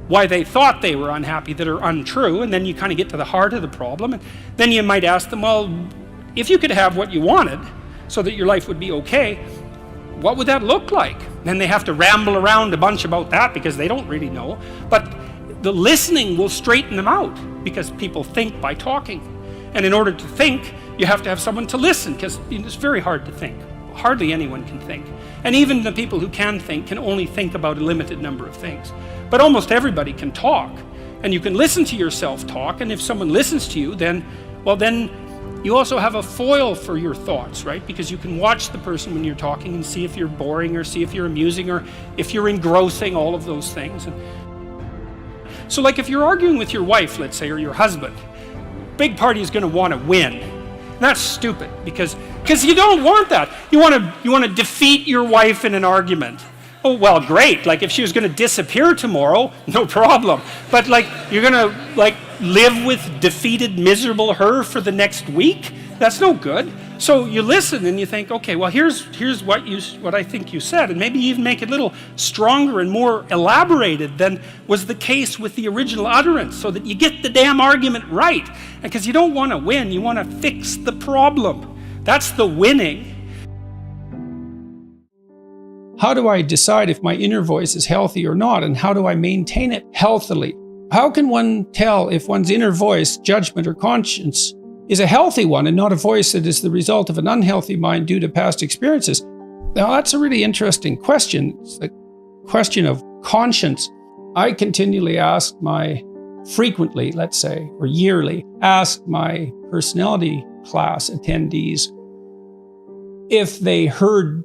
why they thought they were unhappy that are untrue, and then you kind of get to the heart of the problem. And then you might ask them, well, if you could have what you wanted so that your life would be okay, what would that look like? Then they have to ramble around a bunch about that because they don't really know. But the listening will straighten them out, because people think by talking. And in order to think, you have to have someone to listen, because it's very hard to think. Hardly anyone can think. And even the people who can think can only think about a limited number of things. But almost everybody can talk. And you can listen to yourself talk, and if someone listens to you, then you also have a foil for your thoughts, right? Because you can watch the person when you're talking and see if you're boring, or see if you're amusing, or if you're engrossing, all of those things. And so like if you're arguing with your wife, let's say, or your husband, big party is going to want to win. And that's stupid, because you don't want that. You want to defeat your wife in an argument. Oh, well, great. Like if she was going to disappear tomorrow, no problem. But like you're going to like live with defeated, miserable her for the next week? That's no good. So you listen and you think, okay, well, here's what I think you said, and maybe even make it a little stronger and more elaborated than was the case with the original utterance, so that you get the damn argument right. Because you don't want to win, you want to fix the problem. That's the winning. How do I decide if my inner voice is healthy or not, and how do I maintain it healthily? How can one tell if one's inner voice, judgment, or conscience is a healthy one and not a voice that is the result of an unhealthy mind due to past experiences? Now, that's a really interesting question. It's the question of conscience. I continually frequently, let's say, or yearly, ask my personality class attendees if they heard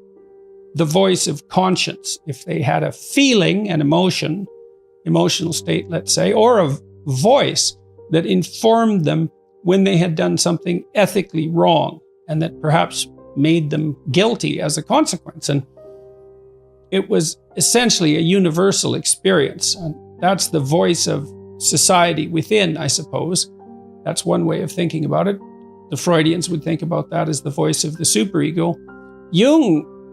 the voice of conscience, if they had a feeling, an emotional state, let's say, or a voice that informed them when they had done something ethically wrong and that perhaps made them guilty as a consequence. And it was essentially a universal experience. And that's the voice of society within, I suppose. That's one way of thinking about it. the Freudians would think about that as the voice of the superego.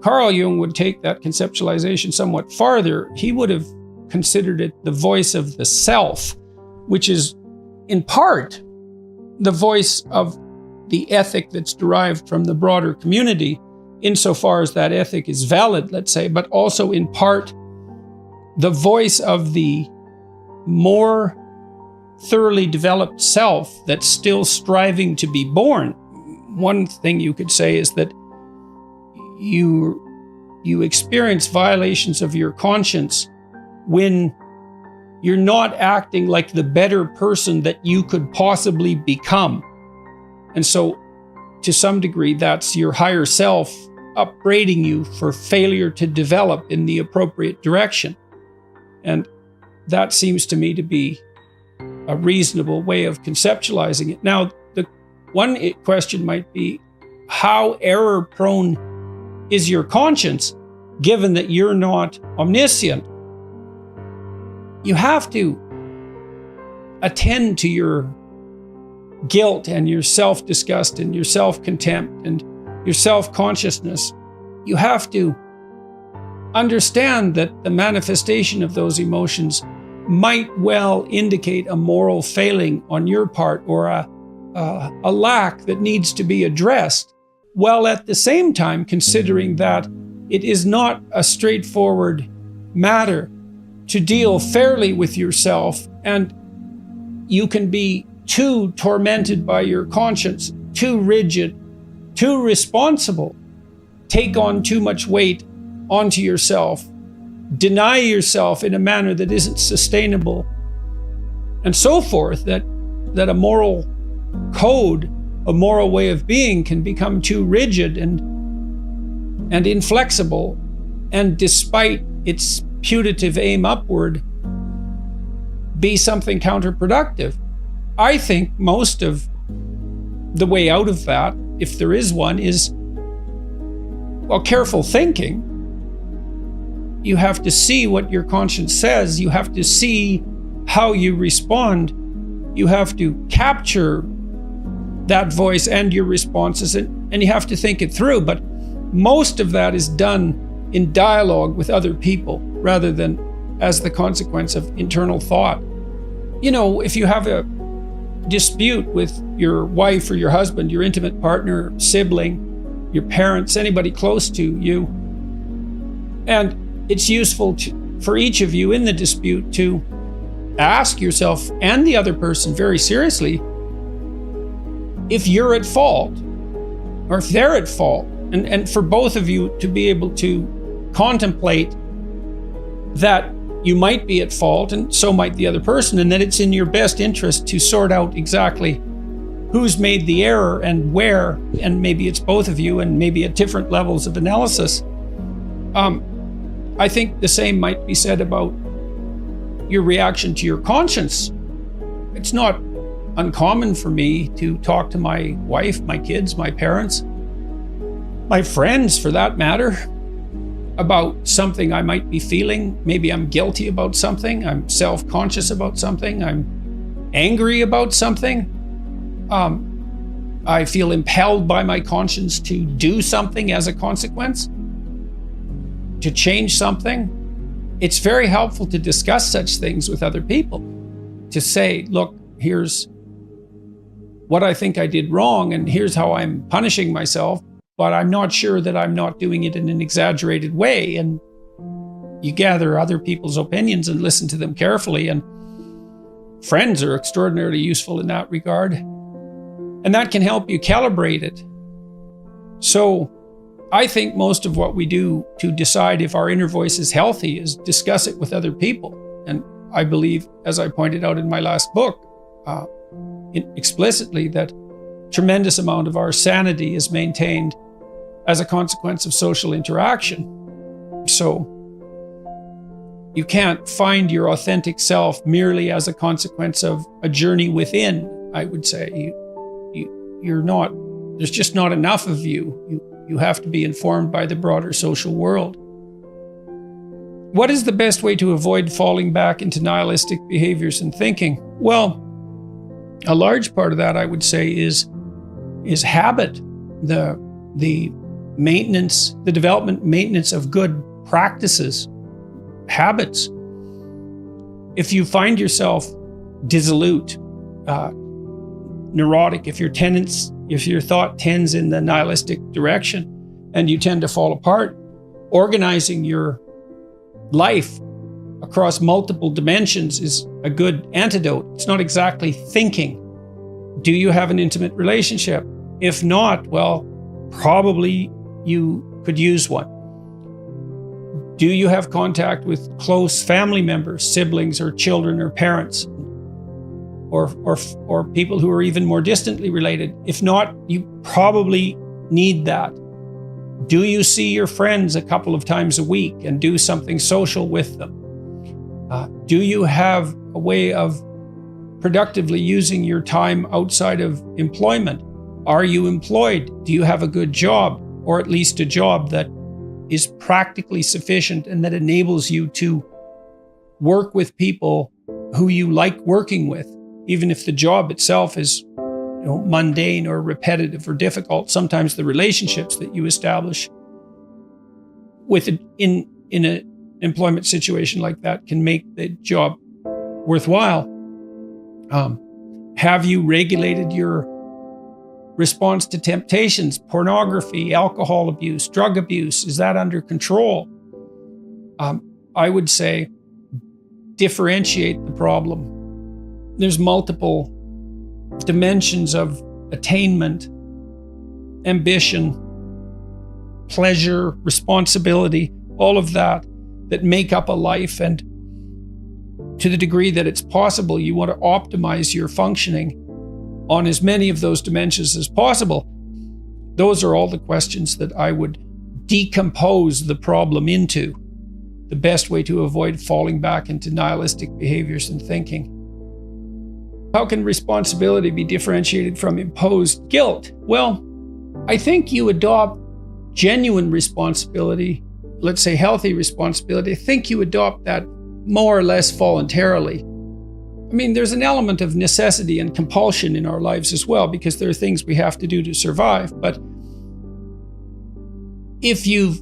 Carl Jung would take that conceptualization somewhat farther. He would have considered it the voice of the self, which is in part the voice of the ethic that's derived from the broader community, insofar as that ethic is valid, let's say, but also in part the voice of the more thoroughly developed self that's still striving to be born. One thing you could say is that you experience violations of your conscience when you're not acting like the better person that you could possibly become. And so, to some degree, that's your higher self upbraiding you for failure to develop in the appropriate direction. And that seems to me to be a reasonable way of conceptualizing it. Now, the one question might be, how error-prone is your conscience, given that you're not omniscient? You have to attend to your guilt and your self-disgust and your self-contempt and your self-consciousness. You have to understand that the manifestation of those emotions might well indicate a moral failing on your part, or a lack that needs to be addressed, while at the same time considering that it is not a straightforward matter to deal fairly with yourself, and you can be too tormented by your conscience, too rigid, too responsible, take on too much weight onto yourself, deny yourself in a manner that isn't sustainable, and so forth, that a moral code, a moral way of being can become too rigid and inflexible, and despite its putative aim upward, be something counterproductive. I think most of the way out of that, if there is one, is, well, careful thinking. You have to see what your conscience says. You have to see how you respond. You have to capture that voice and your responses, and you have to think it through. But most of that is done in dialogue with other people rather than as the consequence of internal thought. You know, if you have a dispute with your wife or your husband, your intimate partner, sibling, your parents, anybody close to you, and it's useful for each of you in the dispute to ask yourself and the other person very seriously if you're at fault or if they're at fault, and for both of you to be able to contemplate that you might be at fault and so might the other person, and that it's in your best interest to sort out exactly who's made the error and where, and maybe it's both of you and maybe at different levels of analysis. I think the same might be said about your reaction to your conscience. It's not uncommon for me to talk to my wife, my kids, my parents, my friends for that matter, about something I might be feeling. Maybe I'm guilty about something, I'm self-conscious about something, I'm angry about something. I feel impelled by my conscience to do something as a consequence, to change something. It's very helpful to discuss such things with other people, to say, look, here's what I think I did wrong, and here's how I'm punishing myself, but I'm not sure that I'm not doing it in an exaggerated way. And you gather other people's opinions and listen to them carefully, and friends are extraordinarily useful in that regard. And that can help you calibrate it. So I think most of what we do to decide if our inner voice is healthy is discuss it with other people. And I believe, as I pointed out in my last book, explicitly, that tremendous amount of our sanity is maintained as a consequence of social interaction. So you can't find your authentic self merely as a consequence of a journey within, I would say. You're not, there's just not enough of you. You have to be informed by the broader social world. What is the best way to avoid falling back into nihilistic behaviors and thinking? Well, a large part of that, I would say, is is habit, the maintenance, the development, maintenance of good practices, habits. If you find yourself dissolute, neurotic, if your thought tends in the nihilistic direction and you tend to fall apart, organizing your life across multiple dimensions is a good antidote. It's not exactly thinking. Do you have an intimate relationship? If not, well, probably you could use one. Do you have contact with close family members, siblings or children or parents, or people who are even more distantly related? If not, you probably need that. Do you see your friends a couple of times a week and do something social with them? Do you have a way of productively using your time outside of employment? Are you employed? Do you have a good job, or at least a job that is practically sufficient and that enables you to work with people who you like working with, even if the job itself is mundane or repetitive or difficult? Sometimes the relationships that you establish in an employment situation like that can make the job worthwhile. Have you regulated your response to temptations, pornography, alcohol abuse, drug abuse? Is that under control? I would say differentiate the problem. There's multiple dimensions of attainment, ambition, pleasure, responsibility, all of that make up a life. And to the degree that it's possible, you want to optimize your functioning on as many of those dimensions as possible. Those are all the questions that I would decompose the problem into. The best way to avoid falling back into nihilistic behaviors and thinking. How can responsibility be differentiated from imposed guilt? Well, I think you adopt genuine responsibility, let's say healthy responsibility. I think you adopt that more or less voluntarily. I mean, there's an element of necessity and compulsion in our lives as well, because there are things we have to do to survive. But if you've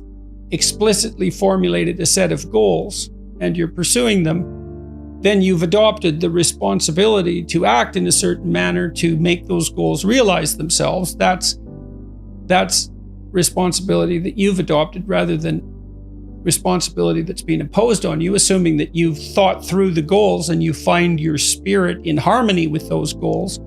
explicitly formulated a set of goals and you're pursuing them, then you've adopted the responsibility to act in a certain manner to make those goals realize themselves. That's responsibility that you've adopted rather than responsibility that's been imposed on you, assuming that you've thought through the goals and you find your spirit in harmony with those goals.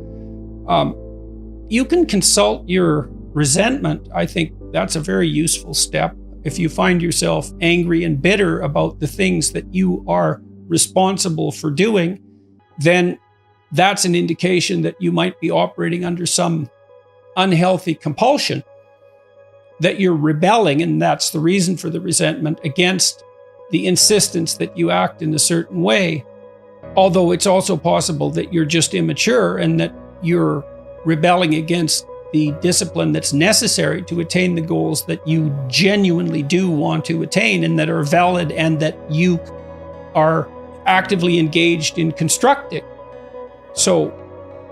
You can consult your resentment. I think that's a very useful step. If you find yourself angry and bitter about the things that you are responsible for doing, then that's an indication that you might be operating under some unhealthy compulsion, that you're rebelling, and that's the reason for the resentment, against the insistence that you act in a certain way. Although it's also possible that you're just immature and that you're rebelling against the discipline that's necessary to attain the goals that you genuinely do want to attain and that are valid and that you are actively engaged in constructing. So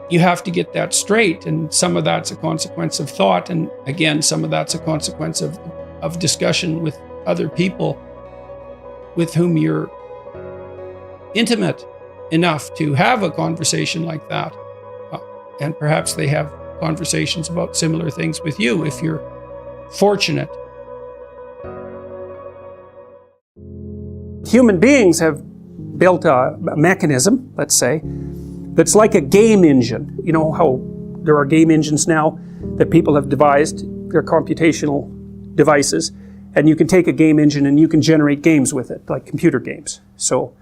you have to get that straight, and some of that's a consequence of thought, and again, some of that's a consequence of discussion with other people with whom you're intimate enough to have a conversation like that. And perhaps they have conversations about similar things with you if you're fortunate. Human beings have built a mechanism, let's say, that's like a game engine. You know how there are game engines now that people have devised? They're computational devices, and you can take a game engine and you can generate games with it, like computer games. So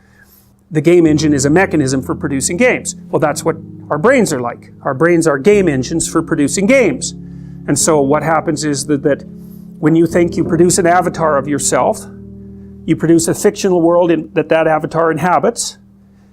the game engine is a mechanism for producing games. Well, that's what our brains are like. Our brains are game engines for producing games. And so what happens is that when you think you produce an avatar of yourself, you produce a fictional world that avatar inhabits,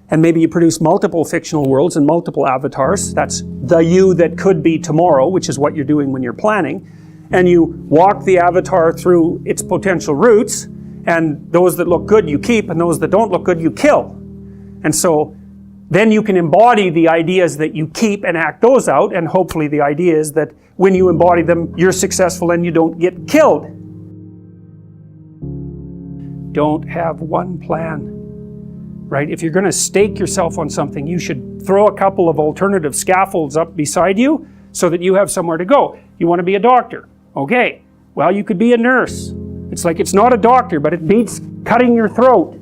and maybe you produce multiple fictional worlds and multiple avatars. That's the you that could be tomorrow, which is what you're doing when you're planning. And you walk the avatar through its potential routes, and those that look good you keep, and those that don't look good you kill. And so then you can embody the ideas that you keep and act those out, and hopefully the idea is that when you embody them, you're successful and you don't get killed. Don't have one plan, right? If you're going to stake yourself on something, you should throw a couple of alternative scaffolds up beside you so that you have somewhere to go. You want to be a doctor. Okay, well, you could be a nurse. It's like, it's not a doctor, but it beats cutting your throat.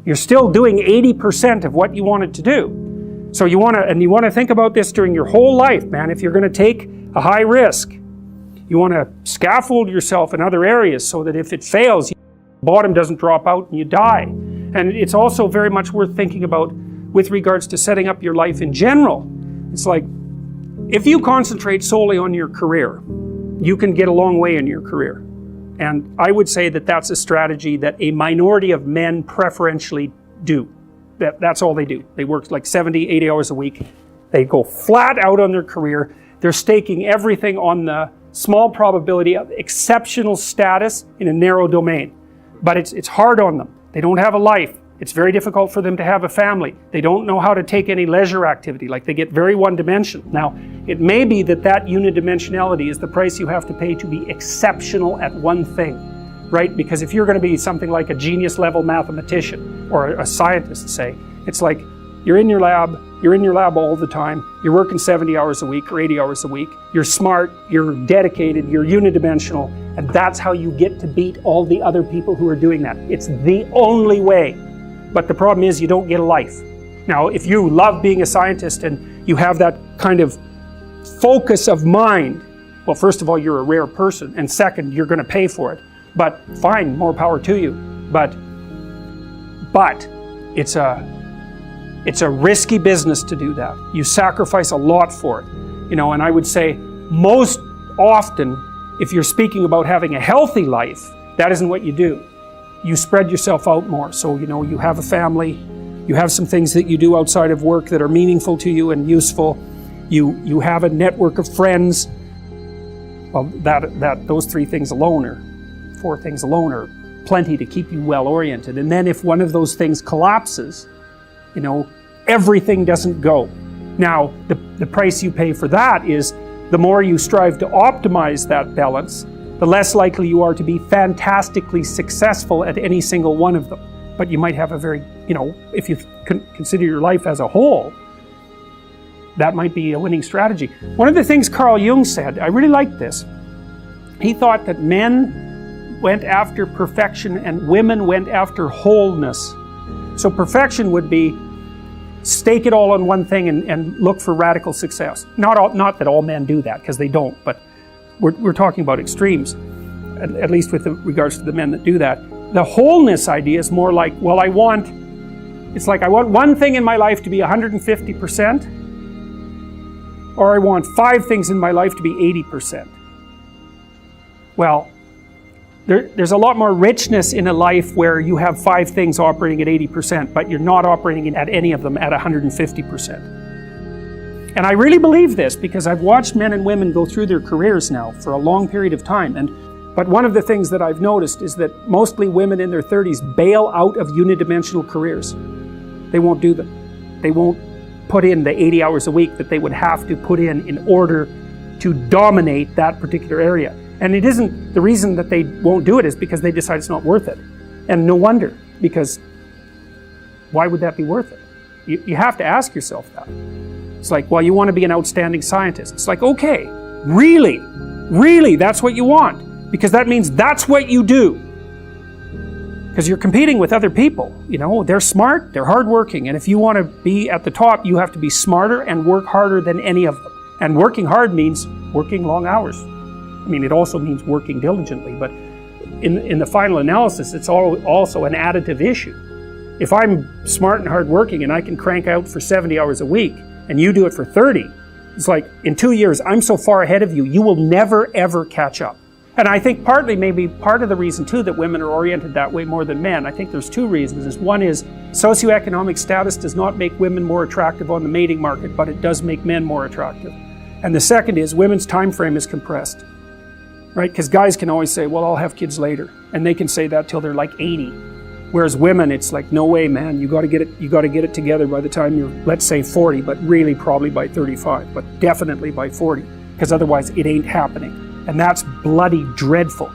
You're still doing 80% of what you wanted to do. So you want to think about this during your whole life, man. If you're going to take a high risk, you want to scaffold yourself in other areas so that if it fails, the bottom doesn't drop out and you die. And it's also very much worth thinking about with regards to setting up your life in general. It's like, if you concentrate solely on your career, you can get a long way in your career. And I would say that that's a strategy that a minority of men preferentially do. That's all they do. They work like 70, 80 hours a week. They go flat out on their career. They're staking everything on the small probability of exceptional status in a narrow domain. But it's hard on them. They don't have a life. It's very difficult for them to have a family. They don't know how to take any leisure activity. Like, they get very one-dimensional. Now, it may be that unidimensionality is the price you have to pay to be exceptional at one thing, right? Because if you're going to be something like a genius-level mathematician or a scientist, say, it's like you're in your lab all the time, you're working 70 hours a week or 80 hours a week, you're smart, you're dedicated, you're unidimensional, and that's how you get to beat all the other people who are doing that. It's the only way. But the problem is you don't get a life. Now, if you love being a scientist and you have that kind of focus of mind, well, first of all, you're a rare person, and second, you're going to pay for it. But fine, more power to you. But it's a risky business to do that. You sacrifice a lot for it. And I would say most often, if you're speaking about having a healthy life, that isn't what you do. You spread yourself out more. So, you have a family, you have some things that you do outside of work that are meaningful to you and useful. You have a network of friends. Well, those 3 things alone, or 4 things alone, are plenty to keep you well oriented. And then if one of those things collapses, everything doesn't go. Now, the price you pay for that is the more you strive to optimize that balance, the less likely you are to be fantastically successful at any single one of them. But you might have a very, if you consider your life as a whole, that might be a winning strategy. One of the things Carl Jung said, I really liked this. He thought that men went after perfection and women went after wholeness. So perfection would be stake it all on one thing and look for radical success. Not that all men do that, because they don't, but we're talking about extremes, at least with regards to the men that do that. The wholeness idea is more like, well, I want one thing in my life to be 150%, or I want 5 things in my life to be 80%. Well, there's a lot more richness in a life where you have 5 things operating at 80%, but you're not operating at any of them at 150%. And I really believe this because I've watched men and women go through their careers now for a long period of time. But one of the things that I've noticed is that mostly women in their 30s bail out of unidimensional careers. They won't do them. They won't put in the 80 hours a week that they would have to put in order to dominate that particular area. And it isn't, the reason that they won't do it is because they decide it's not worth it. And no wonder, because why would that be worth it? You have to ask yourself that. It's like, well, you want to be an outstanding scientist. It's like, okay, really, that's what you want. Because that means that's what you do. Because you're competing with other people. They're smart, they're hardworking, and if you want to be at the top, you have to be smarter and work harder than any of them. And working hard means working long hours. It also means working diligently, but in the final analysis, it's also an additive issue. If I'm smart and hardworking and I can crank out for 70 hours a week, and you do it for 30, it's like, in 2 years, I'm so far ahead of you, you will never, ever catch up. And I think maybe part of the reason, too, that women are oriented that way more than men, I think there's 2 reasons. One is socioeconomic status does not make women more attractive on the mating market, but it does make men more attractive. And the second is women's time frame is compressed, right? Because guys can always say, well, I'll have kids later. And they can say that till they're like 80. Whereas women, it's like, no way, man, you got to get it together by the time you're, let's say 40, but really probably by 35, but definitely by 40, because otherwise it ain't happening. And that's bloody dreadful.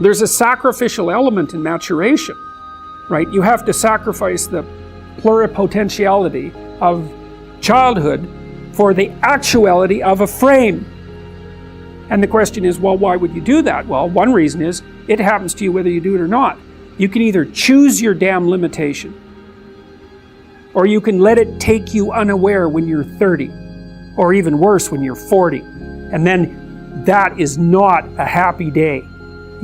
There's a sacrificial element in maturation, right? You have to sacrifice the pluripotentiality of childhood for the actuality of a frame. And the question is, well, why would you do that? Well, one reason is it happens to you whether you do it or not. You can either choose your damn limitation, or you can let it take you unaware when you're 30, or even worse, when you're 40. And then that is not a happy day.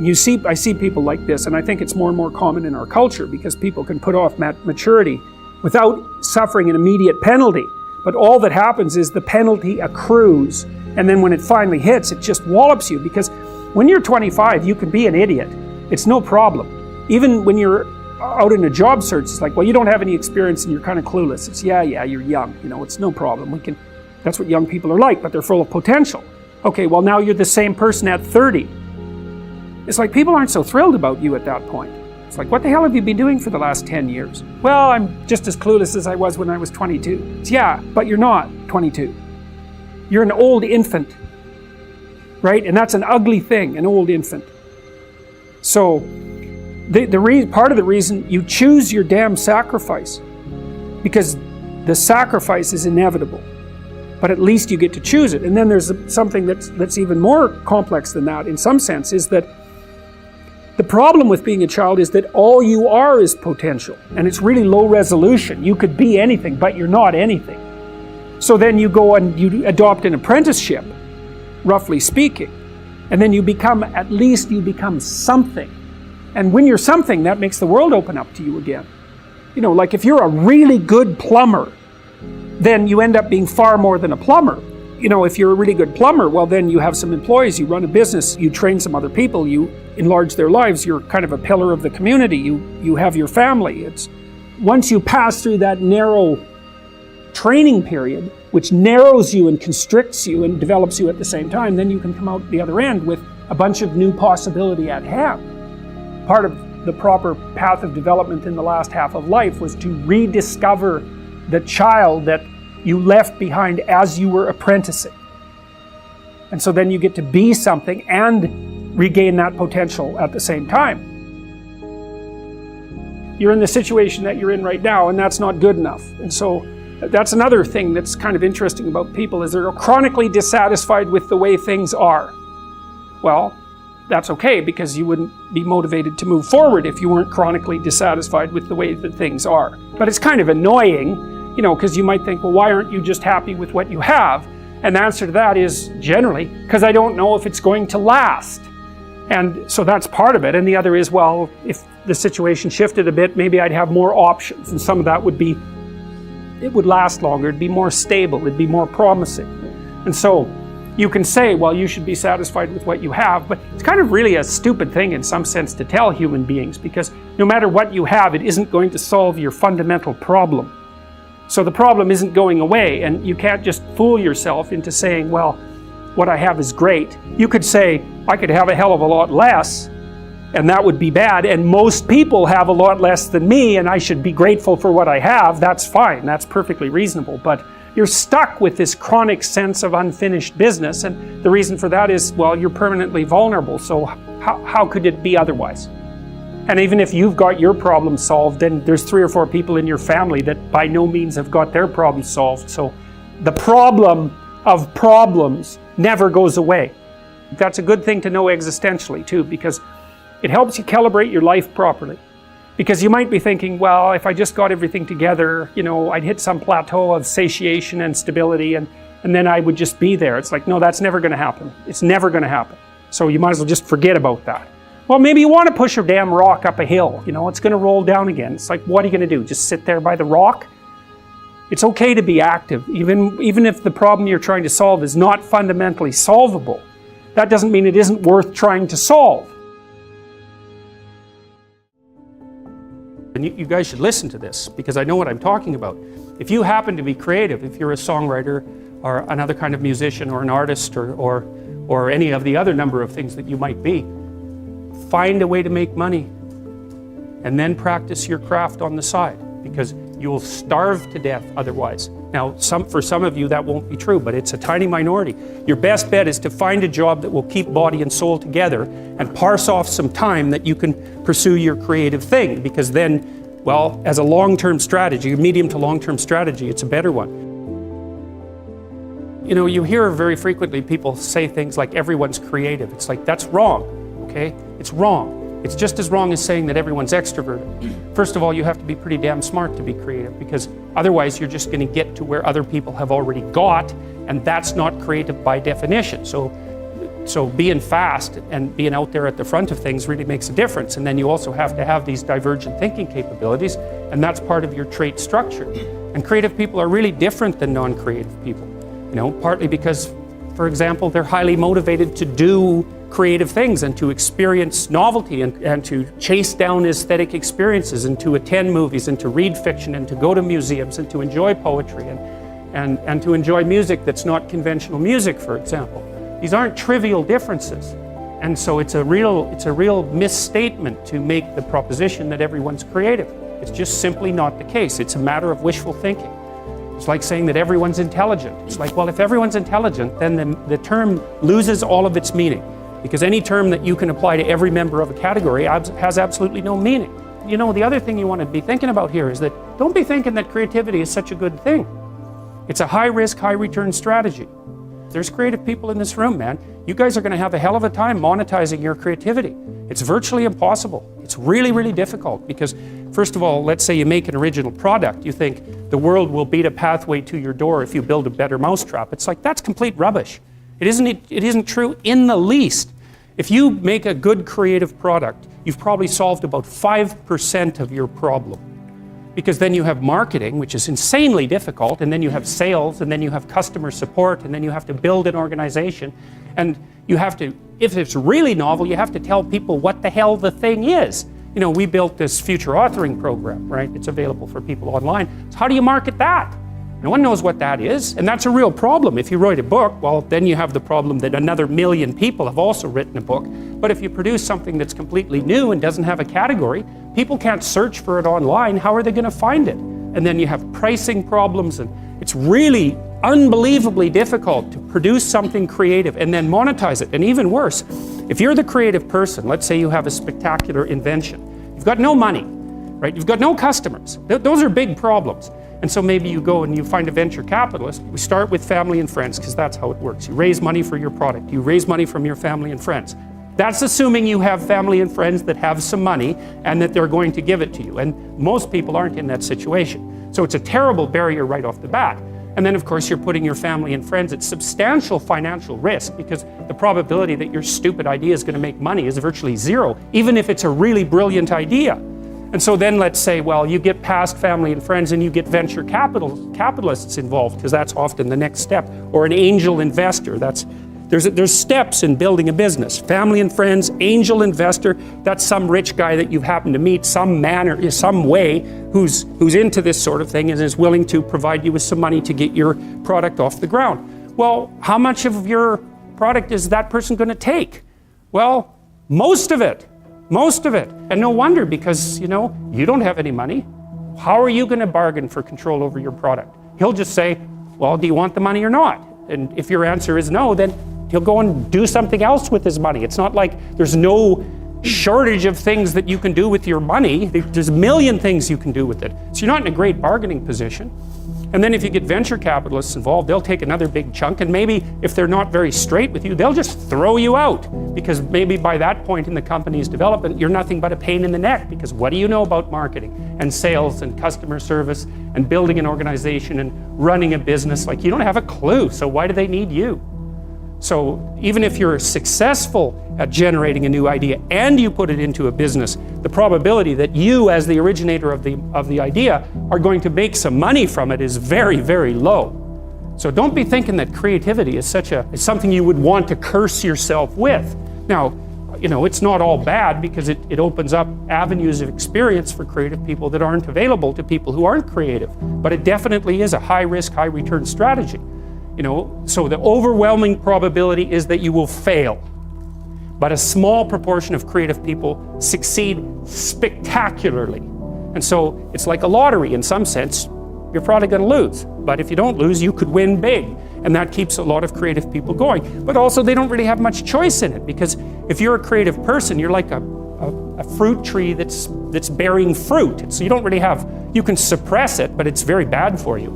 I see people like this, and I think it's more and more common in our culture because people can put off maturity without suffering an immediate penalty. But all that happens is the penalty accrues, and then when it finally hits, it just wallops you, because when you're 25, you can be an idiot. It's no problem. Even when you're out in a job search, it's like, well, you don't have any experience and you're kind of clueless. It's, yeah, you're young. It's no problem. That's what young people are like, but they're full of potential. Okay, well, now you're the same person at 30. It's like people aren't so thrilled about you at that point. It's like, what the hell have you been doing for the last 10 years? Well, I'm just as clueless as I was when I was 22. It's, yeah, but you're not 22. You're an old infant, right? And that's an ugly thing, an old infant. So, part of the reason you choose your damn sacrifice, because the sacrifice is inevitable, but at least you get to choose it. And then there's something that's even more complex than that in some sense, is that the problem with being a child is that all you are is potential, and it's really low resolution. You could be anything, but you're not anything. So then you go and you adopt an apprenticeship, roughly speaking, and then you become something. And when you're something, that makes the world open up to you again. Like if you're a really good plumber, then you end up being far more than a plumber. If you're a really good plumber, well, then you have some employees, you run a business, you train some other people, you enlarge their lives, you're kind of a pillar of the community, you have your family. It's once you pass through that narrow training period, which narrows you and constricts you and develops you at the same time, then you can come out the other end with a bunch of new possibility at hand. Part of the proper path of development in the last half of life was to rediscover the child that you left behind as you were apprenticing. And so then you get to be something and regain that potential at the same time. You're in the situation that you're in right now, and that's not good enough. And so that's another thing that's kind of interesting about people, is they're chronically dissatisfied with the way things are. Well, that's okay, because you wouldn't be motivated to move forward if you weren't chronically dissatisfied with the way that things are. But it's kind of annoying, because you might think, well, why aren't you just happy with what you have? And the answer to that is generally, because I don't know if it's going to last. And so that's part of it. And the other is, well, if the situation shifted a bit, maybe I'd have more options. And some of that would be, it would last longer, it'd be more stable, it'd be more promising. And so you can say, well, you should be satisfied with what you have, but it's kind of really a stupid thing in some sense to tell human beings, because no matter what you have, it isn't going to solve your fundamental problem. So the problem isn't going away, and you can't just fool yourself into saying, well, what I have is great. You could say, I could have a hell of a lot less, and that would be bad, and most people have a lot less than me, and I should be grateful for what I have. That's fine, that's perfectly reasonable, but you're stuck with this chronic sense of unfinished business, and the reason for that is, well, you're permanently vulnerable, so how could it be otherwise? And even if you've got your problem solved, then there's 3 or 4 people in your family that by no means have got their problem solved. So the problem of problems never goes away. That's a good thing to know existentially too, because it helps you calibrate your life properly. Because you might be thinking, well, if I just got everything together, I'd hit some plateau of satiation and stability, and then I would just be there. It's like, no, that's never going to happen. It's never going to happen. So you might as well just forget about that. Well, maybe you want to push a damn rock up a hill. It's going to roll down again. It's like, what are you going to do? Just sit there by the rock? It's okay to be active, even if the problem you're trying to solve is not fundamentally solvable. That doesn't mean it isn't worth trying to solve. And you guys should listen to this, because I know what I'm talking about. If you happen to be creative, if you're a songwriter or another kind of musician or an artist or any of the other number of things that you might be, find a way to make money and then practice your craft on the side, because you will starve to death otherwise. Now, for some of you that won't be true, but it's a tiny minority. Your best bet is to find a job that will keep body and soul together and parse off some time that you can pursue your creative thing, because then, well, as a long-term strategy, a medium to long-term strategy, it's a better one. You know, you hear very frequently people say things like everyone's creative. It's like, that's wrong, okay? It's wrong. It's just as wrong as saying that everyone's extroverted. First of all, you have to be pretty damn smart to be creative, because otherwise you're just going to get to where other people have already got, and that's not creative by definition. So being fast and being out there at the front of things really makes a difference. And then you also have to have these divergent thinking capabilities, and that's part of your trait structure. And creative people are really different than non-creative people. You know, partly because, for example, they're highly motivated to do creative things and to experience novelty and to chase down aesthetic experiences and to attend movies and to read fiction and to go to museums and to enjoy poetry and to enjoy music that's not conventional music, for example. These aren't trivial differences. And so it's a real misstatement to make the proposition that everyone's creative. It's just simply not the case. It's a matter of wishful thinking. It's like saying that everyone's intelligent. It's like, well, if everyone's intelligent, then the term loses all of its meaning, because any term that you can apply to every member of a category has absolutely no meaning. You know, the other thing you want to be thinking about here is that don't be thinking that creativity is such a good thing. It's a high-risk, high-return strategy. There's creative people in this room, man. You guys are going to have a hell of a time monetizing your creativity. It's virtually impossible. It's really, really difficult, because first of all, let's say you make an original product. You think the world will beat a pathway to your door if you build a better mousetrap. It's like, that's complete rubbish. It isn't true in the least. If you make a good creative product, you've probably solved about 5% of your problem. Because then you have marketing, which is insanely difficult, and then you have sales, and then you have customer support, and then you have to build an organization, and you have to, if it's really novel, you have to tell people what the hell the thing is. You know, we built this future authoring program, right? It's available for people online. So how do you market that? No one knows what that is, and that's a real problem. If you write a book, well, then you have the problem that another million people have also written a book. But if you produce something that's completely new and doesn't have a category, people can't search for it online. How are they going to find it? And then you have pricing problems, and it's really unbelievably difficult to produce something creative and then monetize it. And even worse, if you're the creative person, let's say you have a spectacular invention, you've got no money, right? You've got no customers. Those are big problems. And so maybe you go and you find a venture capitalist. We start with family and friends, because that's how it works. You raise money for your product. You raise money from your family and friends. That's assuming you have family and friends that have some money and that they're going to give it to you. And most people aren't in that situation. So it's a terrible barrier right off the bat. And then, of course, you're putting your family and friends at substantial financial risk, because the probability that your stupid idea is going to make money is virtually zero, even if it's a really brilliant idea. And so then let's say, well, you get past family and friends and you get venture capitalists involved, because that's often the next step, or an angel investor. There's steps in building a business. Family and friends, angel investor, that's some rich guy that you've happened to meet some manner, some way, who's into this sort of thing and is willing to provide you with some money to get your product off the ground. Well, how much of your product is that person going to take? Well, most of it. Most of it. And no wonder, because, you know, you don't have any money. How are you going to bargain for control over your product? He'll just say, well, do you want the money or not? And if your answer is no, then he'll go and do something else with his money. It's not like there's no shortage of things that you can do with your money. There's a million things you can do with it. So you're not in a great bargaining position. And then if you get venture capitalists involved, they'll take another big chunk, and maybe if they're not very straight with you, they'll just throw you out, because maybe by that point in the company's development, you're nothing but a pain in the neck, because what do you know about marketing and sales and customer service and building an organization and running a business? Like, you don't have a clue, so why do they need you? So even if you're successful at generating a new idea and you put it into a business, the probability that you, as the originator of the idea, are going to make some money from it is very, very low. So don't be thinking that creativity is something you would want to curse yourself with. Now, you know, it's not all bad, because it opens up avenues of experience for creative people that aren't available to people who aren't creative. But it definitely is a high-risk, high-return strategy. You know, so the overwhelming probability is that you will fail. but a small proportion of creative people succeed spectacularly. And so it's like a lottery in some sense. You're probably going to lose, but if you don't lose, you could win big. And that keeps a lot of creative people going. But also they don't really have much choice in it, because if you're a creative person, you're like a fruit tree that's bearing fruit. So you don't really have, you can suppress it, but it's very bad for you.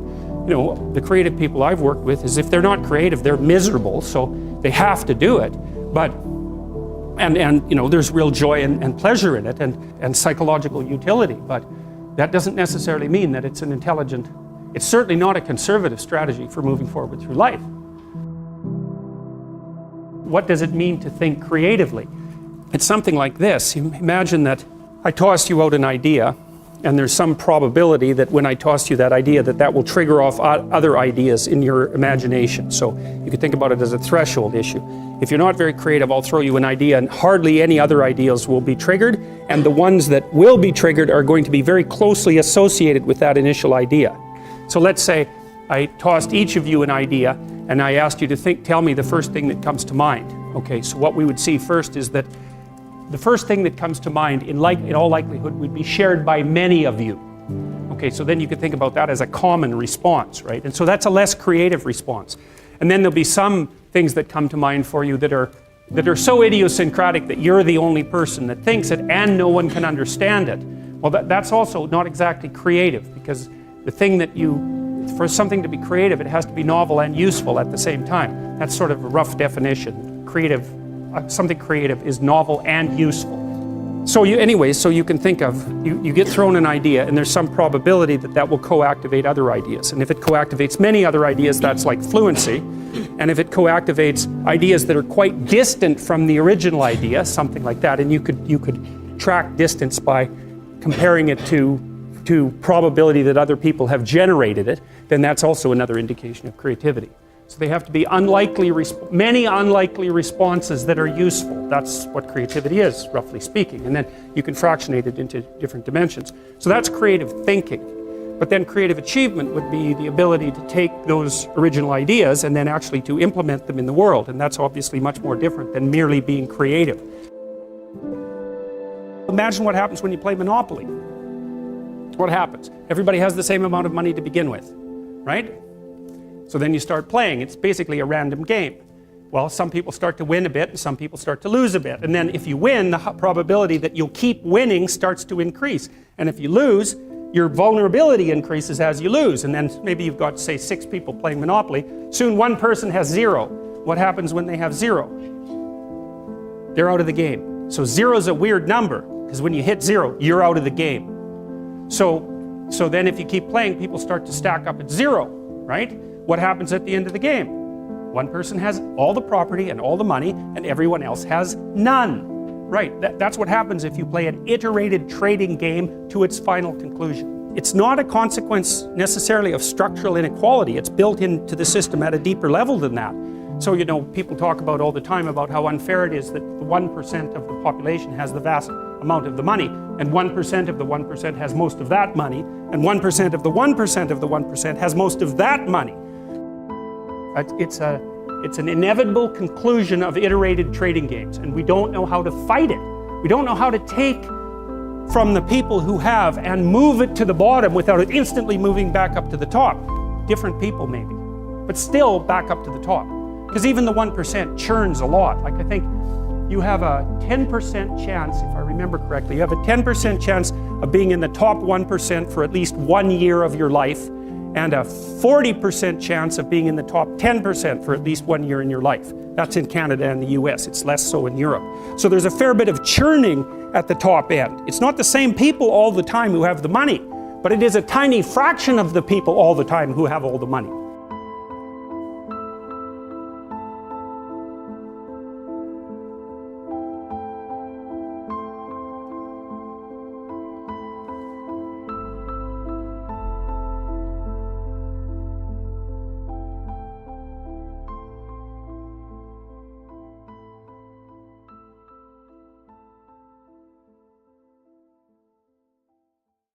You know, the creative people I've worked with is if they're not creative, they're miserable, so they have to do it. But, and you know, there's real joy and pleasure in it and psychological utility, but that doesn't necessarily mean that it's an intelligent, it's certainly not a conservative strategy for moving forward through life. What does it mean to think creatively? It's something like this. Imagine that I tossed you out an idea, and there's some probability that when I tossed you that idea, that will trigger off other ideas in your imagination. So you could think about it as a threshold issue. If you're not very creative, I'll throw you an idea and hardly any other ideas will be triggered, and the ones that will be triggered are going to be very closely associated with that initial idea. So let's say I tossed each of you an idea and I asked you to tell me the first thing that comes to mind. Okay, so what we would see first is that the first thing that comes to mind in all likelihood would be shared by many of you. Okay, so then you could think about that as a common response, right? And so that's a less creative response. And then there'll be some things that come to mind for you that are so idiosyncratic that you're the only person that thinks it and no one can understand it. Well, that's also not exactly creative, because the thing that for something to be creative, it has to be novel and useful at the same time. That's sort of a rough definition. Something creative is novel and useful. So you can think of, you get thrown an idea and there's some probability that will co-activate other ideas. And if it co-activates many other ideas, that's like fluency. And if it co-activates ideas that are quite distant from the original idea, something like that, and you could track distance by comparing it to probability that other people have generated it, then that's also another indication of creativity. So they have to be many unlikely responses that are useful. That's what creativity is, roughly speaking. And then you can fractionate it into different dimensions. So that's creative thinking. But then creative achievement would be the ability to take those original ideas and then actually to implement them in the world. And that's obviously much more different than merely being creative. Imagine what happens when you play Monopoly. What happens? Everybody has the same amount of money to begin with, right? So then you start playing. It's basically a random game. Well, some people start to win a bit and some people start to lose a bit. And then if you win, the probability that you'll keep winning starts to increase. And if you lose, your vulnerability increases as you lose. And then maybe you've got, say, 6 people playing Monopoly. Soon one person has 0. What happens when they have 0? They're out of the game. So 0 is a weird number, because when you hit 0, you're out of the game. So then if you keep playing, people start to stack up at 0, right? What happens at the end of the game? One person has all the property and all the money, and everyone else has none. Right, that's what happens if you play an iterated trading game to its final conclusion. It's not a consequence necessarily of structural inequality. It's built into the system at a deeper level than that. So, you know, people talk about all the time about how unfair it is that the 1% of the population has the vast amount of the money, and 1% of the 1% has most of that money, and 1% of the 1% of the 1% has most of that money. It's an inevitable conclusion of iterated trading games, and we don't know how to fight it. We don't know how to take from the people who have and move it to the bottom without it instantly moving back up to the top. Different people maybe, but still back up to the top. Because even the 1% churns a lot. Like, I think you have a 10% chance, if I remember correctly, you have a 10% chance of being in the top 1% for at least 1 year of your life, and a 40% chance of being in the top 10% for at least 1 year in your life. That's in Canada and the US. It's less so in Europe. So there's a fair bit of churning at the top end. It's not the same people all the time who have the money, but it is a tiny fraction of the people all the time who have all the money.